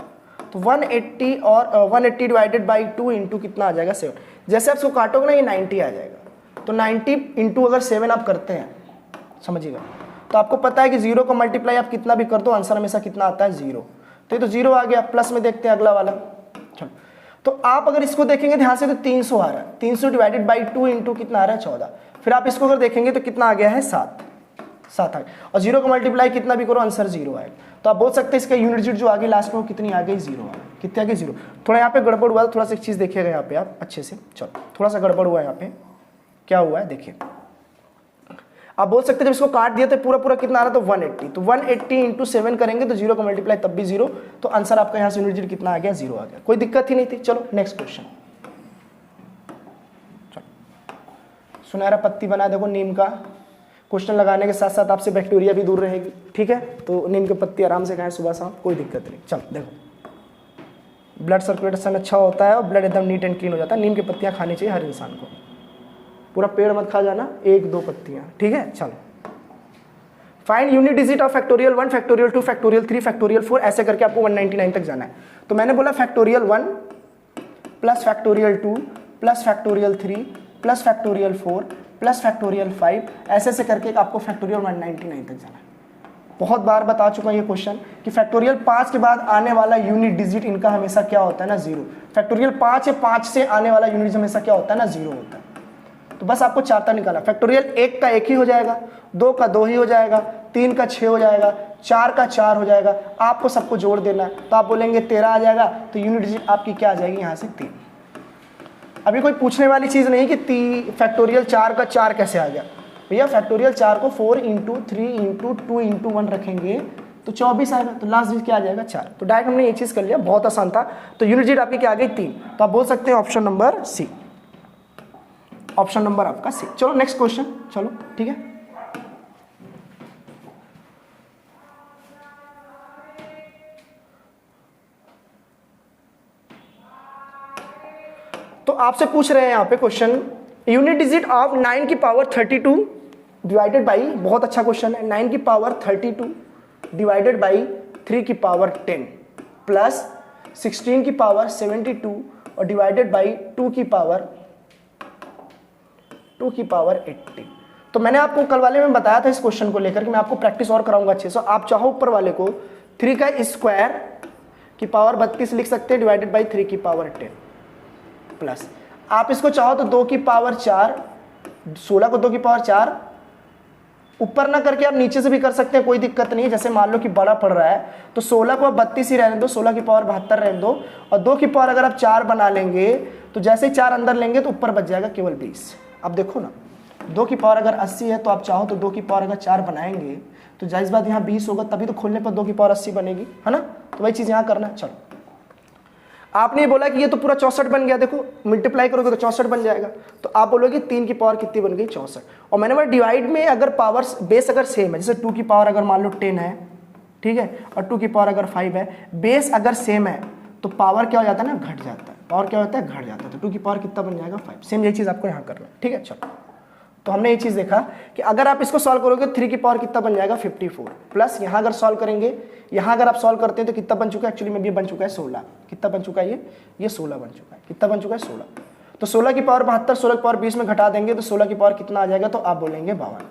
तो 180 और 180 डिवाइडेड बाई 2 इंटू कितना आ जाएगा 7। जैसे आप इसको काटोगे ना ये 90 आ जाएगा। तो 90 इंटू अगर 7 आप करते हैं, समझिएगा, तो आपको पता है कि 0 को मल्टीप्लाई आप कितना भी कर दो आंसर हमेशा कितना आता है 0। तो ये तो 0 आ गया। प्लस में देखते हैं अगला वाला। चलो तो आप अगर इसको देखेंगे ध्यान से तो 300 आ रहा है। 300 डिवाइडेड बाई 2 इंटू कितना आ रहा है 14। फिर आप इसको अगर देखेंगे तो कितना आ गया है 7 आ गया। और 0 को मल्टीप्लाई कितना भी करो आंसर 0 आएगा। तो आप बोल सकते हैं इसका यूनिट डिजिट जो आगे लास्ट में वो कितनी आ गई 0 आ गई। कितनी आ गई 0। थोड़ा यहाँ पे गड़बड़ हुआ, थोड़ा सा एक चीज़ देखिएगा यहाँ पे आप अच्छे से। चलो थोड़ा सा गड़बड़ हुआ है यहाँ पे, क्या हुआ है देखिए। आप बोल सकते हैं जब इसको काट दिया तो पूरा पूरा कितना आ रहा है तो 180। तो 180 इंटू 7 करेंगे तो 0 को मल्टीप्लाई तब भी 0। तो आंसर आपका यहाँ से यूनिट डिजिट कितना आ गया 0 आ गया। कोई दिक्कत ही नहीं थी। चलो नेक्स्ट क्वेश्चन। सुनहरा पत्ती बना देखो नीम का। क्वेश्चन लगाने के साथ साथ आपसे बैक्टीरिया भी दूर रहेगी, ठीक है। तो नीम की पत्ती आराम से खाएं सुबह शाम, कोई दिक्कत नहीं। चलो देखो, ब्लड सर्कुलेशन अच्छा होता है और ब्लड एकदम नीट एंड क्लीन हो जाता है। नीम की पत्तियां खानी चाहिए हर इंसान को। पूरा पेड़ मत खा जाना, 1-2 पत्तियां, ठीक है। चलो find unit digit of factorial 1, factorial 2, factorial 3, factorial 4, ऐसे करके आपको 199 तक जाना है। तो मैंने बोला factorial 1 plus factorial 2 plus factorial 3 plus factorial 4 plus factorial 5, ऐसे से करके आपको फैक्टोरियल 199 तक जाना है। बहुत बार बता चुका हूं ये क्वेश्चन कि फैक्टोरियल 5 के बाद आने वाला यूनिट डिजिट इनका हमेशा क्या होता है ना 0। फैक्टोरियल 5 या 5 से आने वाला यूनिट डिजिट हमेशा क्या होता है ना 0 होता है। तो बस आपको चार्टा निकाला। फैक्टोरियल 1 का 1 ही हो जाएगा, 2 का 2 ही हो जाएगा, 3 का 6 हो जाएगा, 4 का 4 हो जाएगा। आपको सबको जोड़ देना है। तो आप बोलेंगे 13 आ जाएगा। तो यूनिट डिजिट आपकी क्या आ जाएगी यहाँ से 3। अभी कोई पूछने वाली चीज़ नहीं कि फैक्टोरियल 4 का 4 कैसे आ गया। भैया फैक्टोरियल 4 को 4 इंटू 3 इंटू 2 इंटू 1 रखेंगे तो 24 आएगा। तो लास्ट डिजिट क्या आ जाएगा 4। तो डायरेक्ट हमने ये चीज़ कर लिया, बहुत आसान था। तो यूनिट डिजिट आपकी क्या आ गई 3। तो आप बोल सकते हैं option number C. Option number आपका सी। चलो नेक्स्ट क्वेश्चन। चलो ठीक है। तो आपसे पूछ रहे हैं यहाँ पे क्वेश्चन, यूनिट डिजिट ऑफ 9 की पावर 32 डिवाइडेड बाई, बहुत अच्छा क्वेश्चन है, 9 की पावर 32 डिवाइडेड बाई 3 की पावर 10 प्लस 16 की पावर 72 और डिवाइडेड बाई 2 की पावर 80। तो मैंने आपको कल वाले में बताया था इस क्वेश्चन को लेकर कि मैं आपको प्रैक्टिस और कराऊंगा अच्छे से। आप चाहो ऊपर वाले को 3 का स्क्वायर की पावर 32 लिख सकते हैं डिवाइडेड बाई 3 की पावर 10 प्लस आप इसको चाहो तो 2 की पावर 4, 16 को 2 की पावर 4 ऊपर ना करके आप नीचे से भी कर सकते हैं, कोई दिक्कत नहीं है। जैसे मान लो कि बड़ा पड़ रहा है तो 16 को आप 32 ही रहने दो, 16 की पावर 72 रहने दो, और 2 की पावर अगर आप 4 बना लेंगे तो जैसे ही 4 अंदर लेंगे तो ऊपर बच जाएगा केवल 20। अब देखो ना, 2 की पावर अगर 80 है तो आप चाहो तो 2 की पावर अगर 4 बनाएंगे तो जाहिर बात यहाँ 20 होगा, तभी तो खोलने पर 2 की पावर 80 बनेगी, है ना। तो वही चीज़ यहाँ करना है। चलो आपने बोला कि ये तो पूरा 64 बन गया, देखो मल्टीप्लाई करोगे तो 64 बन जाएगा। तो आप बोलोगे 3 की पावर कितनी बन गई 64। और मैंने बोला डिवाइड में अगर पावर बेस अगर सेम है, जैसे 2 की पावर अगर मान लो 10 है, ठीक है, और 2 की पावर अगर 5 है, बेस अगर सेम है तो पावर क्या हो जाता है ना घट जाता है। पावर क्या होता है घट जाता है। तो 2 की पावर कितना बन जाएगा 5। सेम यही चीज़ आपको यहाँ करना है, ठीक है। चलो तो हमने ये चीज़ देखा कि अगर आप इसको सॉल्व करोगे 3 की पावर कितना बन जाएगा 54 प्लस यहाँ अगर सॉल्व करेंगे, यहाँ अगर आप सॉल्व करते हैं तो कितना बन चुका है, एक्चुअली में ये बन चुका है 16। कितना बन चुका है ये 16 बन चुका है। कितना बन चुका है 16। तो 16 की पावर 72, 16 की पावर 20 में घटा देंगे तो 16 की पावर कितना आ जाएगा, तो आप बोलेंगे 52।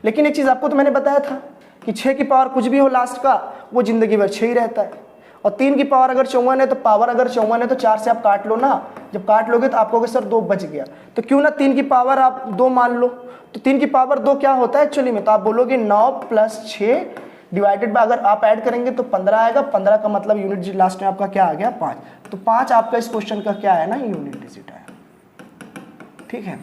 लेकिन एक चीज़ आपको तो मैंने बताया था कि 6 की पावर कुछ भी हो लास्ट का वो जिंदगी भर 6 ही रहता है। और 3 की पावर अगर 54 है तो पावर अगर 54 है तो 4 से आप काट लो ना। जब काट लोगे तो आपको सर 2 बच गया, तो क्यों ना 3 की पावर आप 2 मान लो। तो 3 की पावर 2 क्या होता है एक्चुअली में, तो आप बोलोगे 9 प्लस 6 डिवाइडेड बाय, अगर आप ऐड करेंगे तो 15 आएगा। 15 का मतलब यूनिट डिजिट लास्ट में आपका क्या आ गया 5। तो 5 आपका इस क्वेश्चन का क्या है ना यूनिट डिजिट है, ठीक है।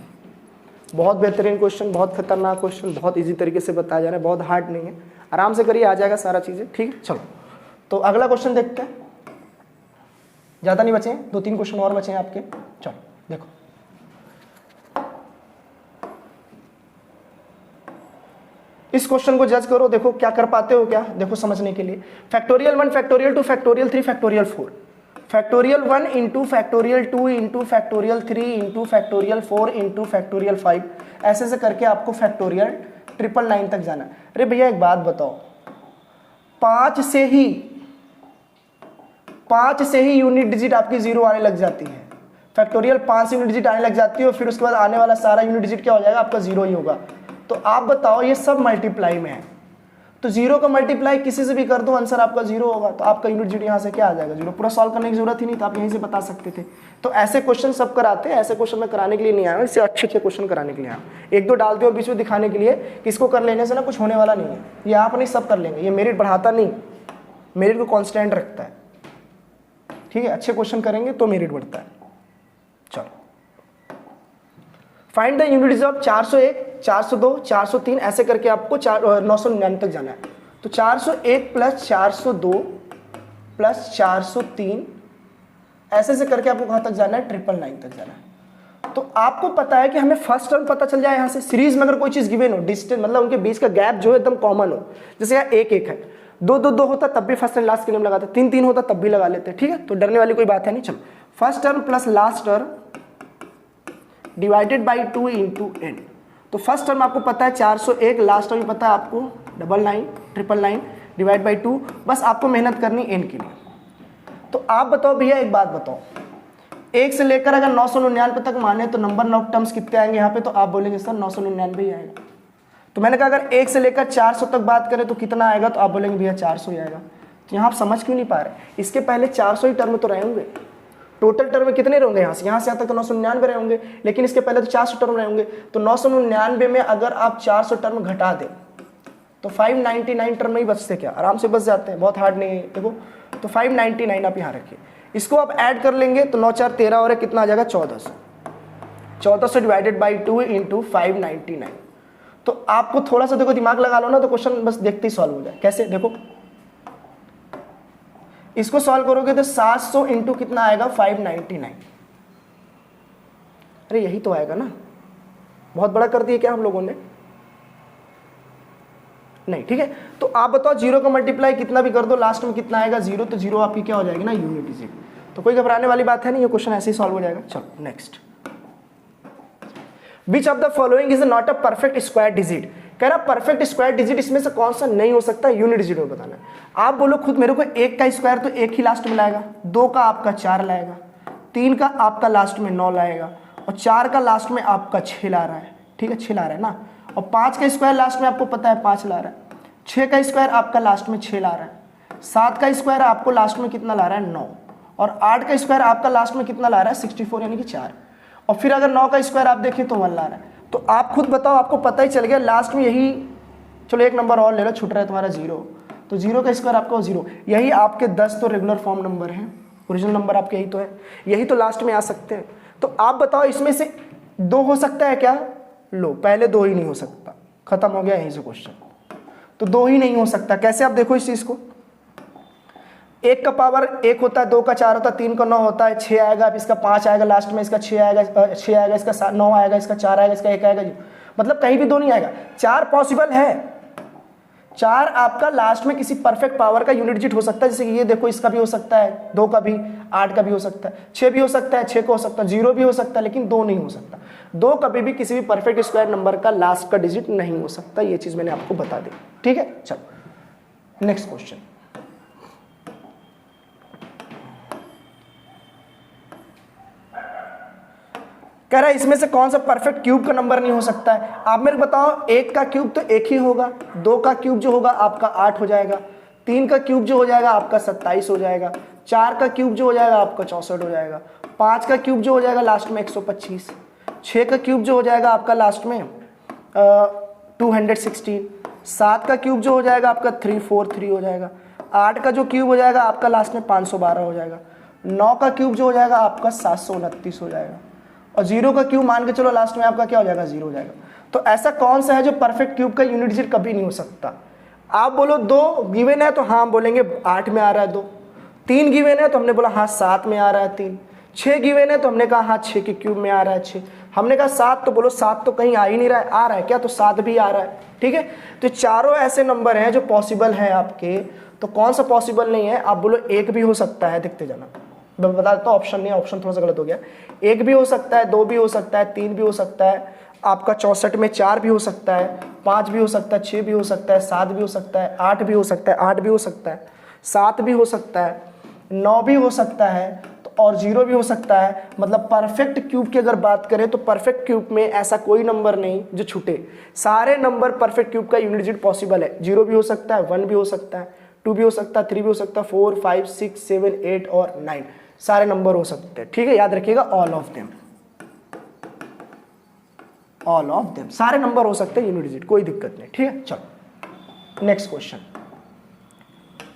बहुत बेहतरीन क्वेश्चन, बहुत खतरनाक क्वेश्चन, बहुत इजी तरीके से बताया जा रहा है, बहुत हार्ड नहीं है, आराम से करिए, आ जाएगा सारा चीज़ें, ठीक है। चलो तो अगला क्वेश्चन देखते हैं। ज़्यादा नहीं बचे हैं, 2-3 क्वेश्चन और बचे हैं आपके। चलो देखो, इस क्वेश्चन को जज करो, देखो क्या कर पाते हो क्या, देखो समझने के लिए। Factorial 1 factorial 2 factorial 3 factorial 4, factorial 1 into factorial 2 into factorial 3 into factorial 4 into factorial 5, ऐसे से करके आपको फैक्टोरियल 999 तक जाना है। अरे भैया एक बात बताओ, 5 से ही यूनिट डिजिट आपकी जीरो आने लग जाती है। फैक्टोरियल 5 से यूनिट डिजिट आने लग जाती है और फिर उसके बाद आने वाला सारा यूनिट डिजिट क्या हो जाएगा, आपका जीरो ही होगा। तो आप बताओ ये सब मल्टीप्लाई में है, तो जीरो का मल्टीप्लाई किसी से भी कर दो, आंसर आपका जीरो होगा। तो आपका यूनिट डिजिट यहाँ से क्या आ जाएगा, जीरो। पूरा सॉल्व करने की जरूरत ही नहीं था, आप यहीं से बता सकते थे। तो ऐसे क्वेश्चन सब कराते हैं, ऐसे क्वेश्चन मैं कराने के लिए नहीं आया हूँ, इससे अच्छे क्वेश्चन कराने के लिए आया। एक दो डालते हो बीच में दिखाने के लिए कि इसको कर लेने से ना कुछ होने वाला नहीं है, ये आप नहीं सब कर लेंगे, ये मेरिट बढ़ाता नहीं, मेरिट को कॉन्स्टेंट रखता है। ठीक है, अच्छे क्वेश्चन करेंगे तो मेरिट बढ़ता है। चलो, find the unit digit of 401, 402, 403, ऐसे करके आपको 999 तक जाना है। तो 401 प्लस 402 प्लस 403, ऐसे से करके आपको कहाँ तक जाना है, 999 तक जाना है। तो आपको पता है कि हमें फर्स्ट टर्म पता चल जाए यहाँ से। सीरीज में अगर कोई चीज गिवन हो, डिस्टेंस मतलब उनके बीच का गैप जो है एकदम कॉमन हो, जैसे यहाँ 1-1 है, 2-2 होता तब भी फर्स्ट एंड लास्ट के नेम लगाते, 3-3 होता तब भी लगा लेते। ठीक है, तो डरने वाली कोई बात है नहीं। चलो, first term plus last term divided by 2 into n। तो फर्स्ट टर्म आपको पता है 401, लास्ट टर्म पता है आपको 999 डिवाइड बाई 2, बस आपको मेहनत करनी n के लिए। तो आप बताओ भैया एक बात बताओ, 1 से लेकर अगर 999 तक माने तो नंबर ऑफ टर्म्स कितने आएंगे यहाँ पे, तो आप बोलेंगे सर 999 ही आएगा। तो मैंने कहा अगर 1 से लेकर 400 तक बात करें तो कितना आएगा, तो आप बोलेंगे भैया 400 ही आएगा। तो यहाँ आप समझ क्यों नहीं पा रहे, इसके पहले 400 ही टर्म तो रहे होंगे। टोटल टर्म कितने रहेंगे, यहाँ से यहाँ तक तो 999 रहे होंगे, लेकिन इसके पहले तो 400 टर्म रहे होंगे। तो 999 में अगर आप 400 टर्म घटा दें तो 599 टर्म नहीं बचते क्या, आराम से बच जाते हैं, बहुत हार्ड नहीं है। देखो, तो 599 आप यहाँ रखिए, इसको आप ऐड कर लेंगे तो 9 4 13 और कितना आ जाएगा, 1400। 1400 डिवाइडेड बाई 2 इंटू 599। तो आपको थोड़ा सा देखो दिमाग लगा लो ना, तो क्वेश्चन बस देखते ही सॉल्व हो जाए। कैसे, देखो इसको सॉल्व करोगे तो 700 इंटू कितना आएगा, 599। अरे यही तो आएगा ना, बहुत बड़ा कर दिया क्या हम लोगों ने, नहीं। ठीक है, तो आप बताओ जीरो का मल्टीप्लाई कितना भी कर दो, लास्ट में कितना आएगा, जीरो। तो जीरो आपकी क्या हो जाएगी ना, यूनिट डिजिट। तो कोई घबराने वाली बात है नहीं, ये क्वेश्चन ऐसे ही सॉल्व हो जाएगा। चलो next, which of the following is not a perfect square digit. कह रहा परफेक्ट स्क्वायर डिजिट इसमें से कौन सा नहीं हो सकता, यूनिट डिजिट में बताना है। आप बोलो खुद मेरे को, 1 का स्क्वायर तो 1 ही लास्ट में लाएगा, 2 का आपका 4 लाएगा, 3 का आपका लास्ट में 9 लाएगा, और 4 का लास्ट में आपका 6 ला रहा है। ठीक है, 6 ला रहा है ना, और 5 का स्क्वायर लास्ट में आपको पता है 5 ला रहा है, 6 का स्क्वायर आपका लास्ट में 6 ला रहा है, 7 का स्क्वायर आपको लास्ट में कितना ला रहा है, 9, और 8 का स्क्वायर आपका लास्ट में कितना ला रहा है, 64 यानी कि 4, और फिर अगर 9 का स्क्वायर आप देखें तो 1 ला रहा है। तो आप खुद बताओ, आपको पता ही चल गया लास्ट में यही। चलो एक नंबर और ले लो, छूट रहा है तुम्हारा 0, तो 0 का स्क्वायर आपका 0, यही आपके 10 तो रेगुलर फॉर्म नंबर हैं, ओरिजिनल नंबर आपके यही तो है, यही तो लास्ट में आ सकते हैं। तो आप बताओ इसमें से 2 हो सकता है क्या, लो पहले 2 ही नहीं हो सकता, खत्म हो गया यहीं से क्वेश्चन। तो 2 ही नहीं हो सकता, कैसे आप देखो इस चीज को, 1 का पावर 1 होता है, 2 का 4 होता है, 3 का 9 होता है, 6 आएगा, अब इसका 5 आएगा लास्ट में, इसका 6 आएगा, इसका 9 आएगा, इसका 4 आएगा, इसका 1 आएगा, मतलब कहीं भी 2 नहीं आएगा। 4 पॉसिबल है, 4 आपका लास्ट में किसी परफेक्ट पावर का यूनिट डिजिट हो सकता है, जैसे कि ये देखो, इसका भी हो सकता है, 2 का भी, 8 का भी हो सकता है, 6 भी हो सकता है, 6 का हो सकता है, 0 भी हो सकता है, लेकिन 2 नहीं हो सकता। 2 कभी भी किसी भी परफेक्ट स्क्वायर नंबर का लास्ट का डिजिट नहीं हो सकता, ये चीज मैंने आपको बता दी। ठीक है, चलो नेक्स्ट क्वेश्चन। कह रहा है इसमें से कौन सा परफेक्ट क्यूब का नंबर नहीं हो सकता है। आप मेरे को बताओ, 1 का क्यूब तो 1 ही होगा, 2 का क्यूब जो होगा आपका 8 हो जाएगा, 3 का क्यूब जो हो जाएगा आपका 27 हो जाएगा, 4 का क्यूब जो हो जाएगा आपका 64 हो जाएगा, 5 का क्यूब जो हो जाएगा लास्ट में 125, 6 का क्यूब जो हो जाएगा आपका लास्ट में 216, 7 का क्यूब जो हो जाएगा आपका 343 हो जाएगा, 8 का जो क्यूब हो जाएगा आपका लास्ट में 512 हो जाएगा, 9 का क्यूब जो हो जाएगा आपका 729 हो जाएगा, और 0 का क्यूब मान के चलो लास्ट में आपका क्या हो जाएगा, 0 हो जाएगा। तो ऐसा कौन सा है जो परफेक्ट क्यूब का यूनिट डिजिट कभी नहीं हो सकता। आप बोलो 2 गिवन है तो हाँ हम बोलेंगे 8 में आ रहा है 2, 3 गिवन है तो हमने बोला हाँ 7 में आ रहा है 3, 6 गिवन है तो हमने कहा हाँ 6 के क्यूब में आ रहा है 6, हमने कहा 7, तो बोलो 7 तो कहीं आ ही नहीं रहा है, आ रहा है क्या? तो 7 भी आ रहा है, ठीक है। तो चारों ऐसे नंबर हैं जो पॉसिबल हैं आपके, तो कौन सा पॉसिबल नहीं है? आप बोलो 1 भी हो सकता है, देखते जाना, मैं बता देता हूँ ऑप्शन नहीं है, ऑप्शन थोड़ा सा गलत हो गया। 1 भी हो सकता है, 2 भी हो सकता है, 3 भी हो सकता है, आपका 64 में 4 भी हो सकता है, 5 भी हो सकता है, 6 भी हो सकता है, 7 भी हो सकता है, 8 भी हो सकता है, 8 भी हो सकता है, 7 भी हो सकता है, 9 भी हो सकता है, तो और 0 भी हो सकता है। मतलब परफेक्ट क्यूब की अगर बात करें तो परफेक्ट क्यूब में ऐसा कोई नंबर नहीं जो छूटे, सारे नंबर परफेक्ट क्यूब का यूनिट डिजिट पॉसिबल है। 0 भी हो सकता है, 1 भी हो सकता है, 2 भी हो सकता है, 3 भी हो सकता है, 4, 5, 6, 7, 8 और 9 सारे नंबर हो सकते हैं, ठीक है। याद रखिएगा all of them, all of them, सारे नंबर हो सकते हैं यूनिट डिजिट, कोई दिक्कत नहीं, ठीक है। चलो नेक्स्ट क्वेश्चन,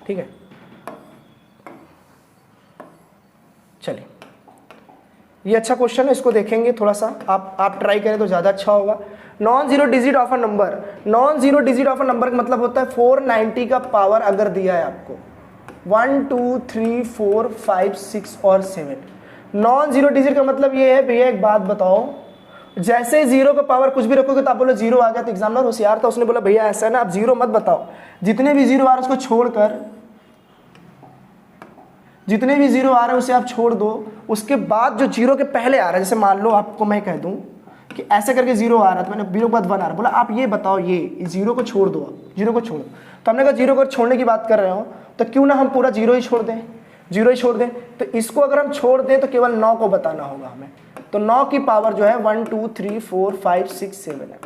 ठीक है। चलिए ये अच्छा क्वेश्चन है, इसको देखेंगे थोड़ा सा, आप ट्राई करें तो ज़्यादा अच्छा होगा। Non zero digit of a number, non zero digit of a number का मतलब होता है 490 का पावर अगर दिया है आपको 1, 2, 3, 4, 5, 6 और 7। नॉन जीरो डिजिट का मतलब ये है भैया, एक बात बताओ, जैसे जीरो का पावर कुछ भी रखोगे तो आप बोलो जीरो आ गया, तो एग्जामिनर होशियार था, उसने बोला भैया ऐसा है ना, आप जीरो मत बताओ, जितने भी जीरो आ रहे हैं उसको छोड़कर, जितने भी जीरो आ रहे हैं उसे आप छोड़ दो, उसके बाद जो जीरो के पहले आ रहा है, जैसे मान लो आपको मैं कह दूं कि ऐसे करके जीरो आ रहा था, मैंने जीरो के बाद 1 आ रहा, बोला आप ये बताओ, ये जीरो को छोड़ दो, आप जीरो को छोड़ दो, तो हमने कहा जीरो को छोड़ने की बात कर रहे हो तो क्यों ना हम पूरा जीरो ही छोड़ दें, जीरो ही छोड़ दें। तो इसको अगर हम छोड़ दें तो केवल 9 को बताना होगा हमें, तो 9 की पावर जो है 1, 2, 3, 4, 5, 6, 7 है।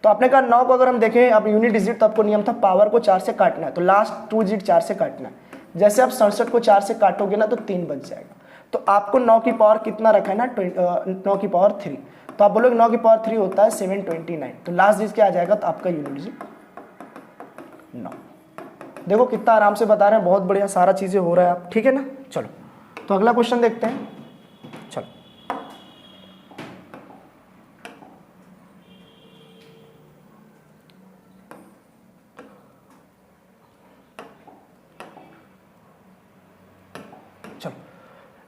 तो आपने कहा 9 को अगर हम देखें, अब यूनिट डिजिट तो आपको नियम था पावर को 4 से काटना है, तो लास्ट 2 डिजिट 4 से काटना है। जैसे आप 67 को 4 से काटोगे ना तो 3 बच जाएगा, तो आपको 9 की पावर कितना रखा है ना, 9 की पावर 3, तो आप बोलोगे 9 की पावर 3 होता है 729, तो लास्ट डिजिट क्या आ जाएगा, तो आपका यूनिट डिजिट 9। देखो कितना आराम से बता रहे हैं, बहुत बढ़िया सारा चीज़ें हो रहा है आप, ठीक है ना। चलो तो अगला क्वेश्चन देखते हैं, चलो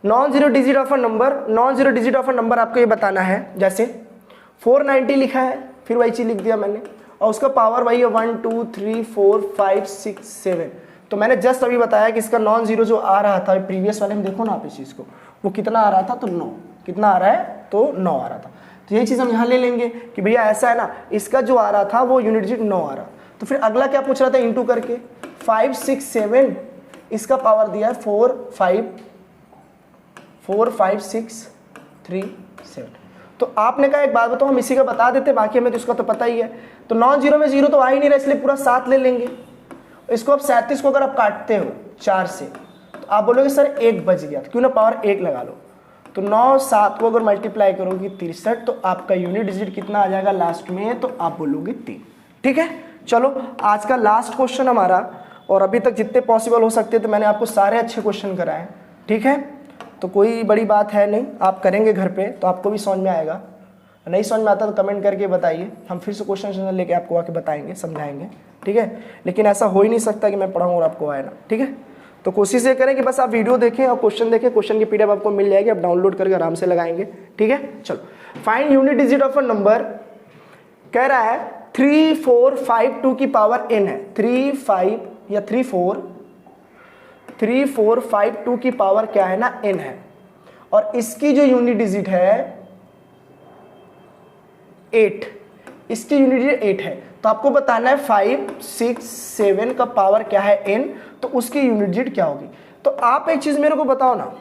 non zero digit of a number, non zero digit of a number आपको ये बताना है, जैसे 490 लिखा है, फिर वही चीज़ लिख दिया मैंने, और उसका पावर वही है 1, 2, 3, 4, 5, 6, 7। तो मैंने जस्ट अभी बताया कि इसका नॉन जीरो जो आ रहा था प्रीवियस वाले में, देखो ना आप इस चीज़ को, वो कितना आ रहा था, तो 9, कितना आ रहा है, तो 9 आ रहा था। तो यही चीज़ हम यहाँ ले लेंगे कि भैया ऐसा है ना, इसका जो आ रहा था वो यूनिट डिजिट 9 आ रहा, तो फिर अगला क्या पूछ रहा था, इंटू करके 5, 6, 7, इसका पावर दिया है 4, 5, 6, 3, 7। तो आपने कहा एक बात बताओ, हम इसी का बता देते, बाकी हमें तो इसका तो पता ही है, तो नॉन जीरो में जीरो तो आ ही नहीं रहा, इसलिए पूरा 7 ले लेंगे। इसको अब 37 को अगर आप काटते हो 4 से, तो आप बोलोगे सर 1 बच गया, तो क्यों ना पावर 1 लगा लो, तो 9, 7 को अगर मल्टीप्लाई करोगे 63, तो आपका यूनिट डिजिट कितना आ जाएगा लास्ट में, तो आप बोलोगे 3, ठीक है। चलो आज का लास्ट क्वेश्चन हमारा, और अभी तक जितने पॉसिबल हो सकते तो मैंने आपको सारे अच्छे क्वेश्चन कराए, ठीक है, तो कोई बड़ी बात है नहीं, आप करेंगे घर पे तो आपको भी समझ में आएगा, नहीं समझ में आता तो कमेंट करके बताइए, हम फिर से क्वेश्चन लेके आपको आके बताएंगे, समझाएंगे, ठीक है। लेकिन ऐसा हो ही नहीं सकता कि मैं पढ़ाऊँ और आपको आए ना, ठीक है। तो कोशिश ये करें कि बस आप वीडियो देखें और क्वेश्चन देखें, क्वेश्चन की पीडीएफ आपको मिल जाएगी, आप डाउनलोड करके आराम से लगाएंगे, ठीक है। चलो find unit digit of a number, कह रहा है 3, 4, 5, 2 की पावर n है, 3, 5 या 3, 4, 5, 2 की पावर क्या है ना, n है, और इसकी जो यूनिट डिजिट है 8, इसकी यूनिट डिजिट 8 है, तो आपको बताना है 5, 6, 7 का पावर क्या है n, तो उसकी यूनिट डिजिट क्या होगी। तो आप एक चीज मेरे को बताओ ना,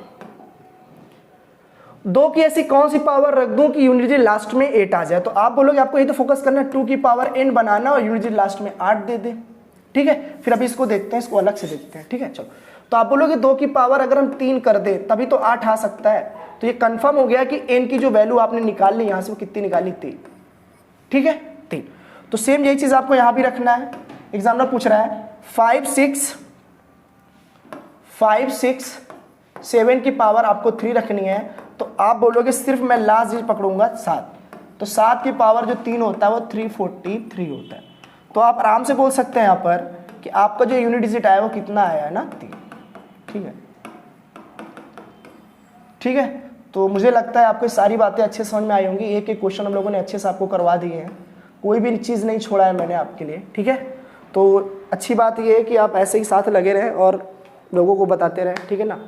2 की ऐसी कौन सी पावर रख दूं कि यूनिट डिजिट लास्ट में 8 आ जाए, तो आप बोलोगे आपको ये तो फोकस करना है 2 की पावर n बनाना और यूनिट डिजिट लास्ट में 8 दे दे, ठीक है। फिर अभी इसको देखते हैं, इसको अलग से देखते हैं, ठीक है। चलो तो आप बोलोगे 2 की पावर अगर हम 3 कर दे तभी तो 8 आ सकता है, तो ये कंफर्म हो गया कि n की जो वैल्यू आपने निकाल ली यहां से वो कितनी निकाली, 3, ठीक है, 3। तो सेम यही चीज आपको यहां भी रखना है, एग्जामिनर पूछ रहा है 5, 6, 7 की पावर आपको 3 रखनी है, तो आप बोलोगे सिर्फ मैं लास्ट डिजिट पकड़ूंगा 7, तो 7 की पावर जो 3 होता है वो 343 होता है, तो आप आराम से बोल सकते हैं यहाँ पर कि आपका जो यूनिट डिजिट आया वो कितना आया है ना, 3, ठीक है, ठीक है। तो मुझे लगता है आपको सारी बातें अच्छे समझ में आई होंगी। एक एक क्वेश्चन हम लोगों ने अच्छे से आपको करवा दिए हैं, कोई भी चीज़ नहीं छोड़ा है मैंने आपके लिए, ठीक है। तो अच्छी बात ये है कि आप ऐसे ही साथ लगे रहें और लोगों को बताते रहें, ठीक है ना।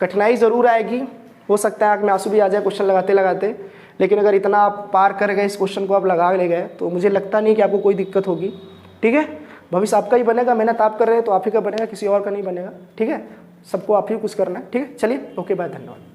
कठिनाई ज़रूर आएगी, हो सकता है आँख में आंसू भी आ जाए क्वेश्चन लगाते लगाते, लेकिन अगर इतना आप पार कर गए, इस क्वेश्चन को आप लगा ले गए, तो मुझे लगता नहीं कि आपको कोई दिक्कत होगी, ठीक है। भविष्य आपका ही बनेगा, मेहनत आप कर रहे हैं तो आप ही का बनेगा, किसी और का नहीं बनेगा, ठीक है। सबको आप ही कुछ करना है, ठीक है। चलिए, ओके बाय, धन्यवाद।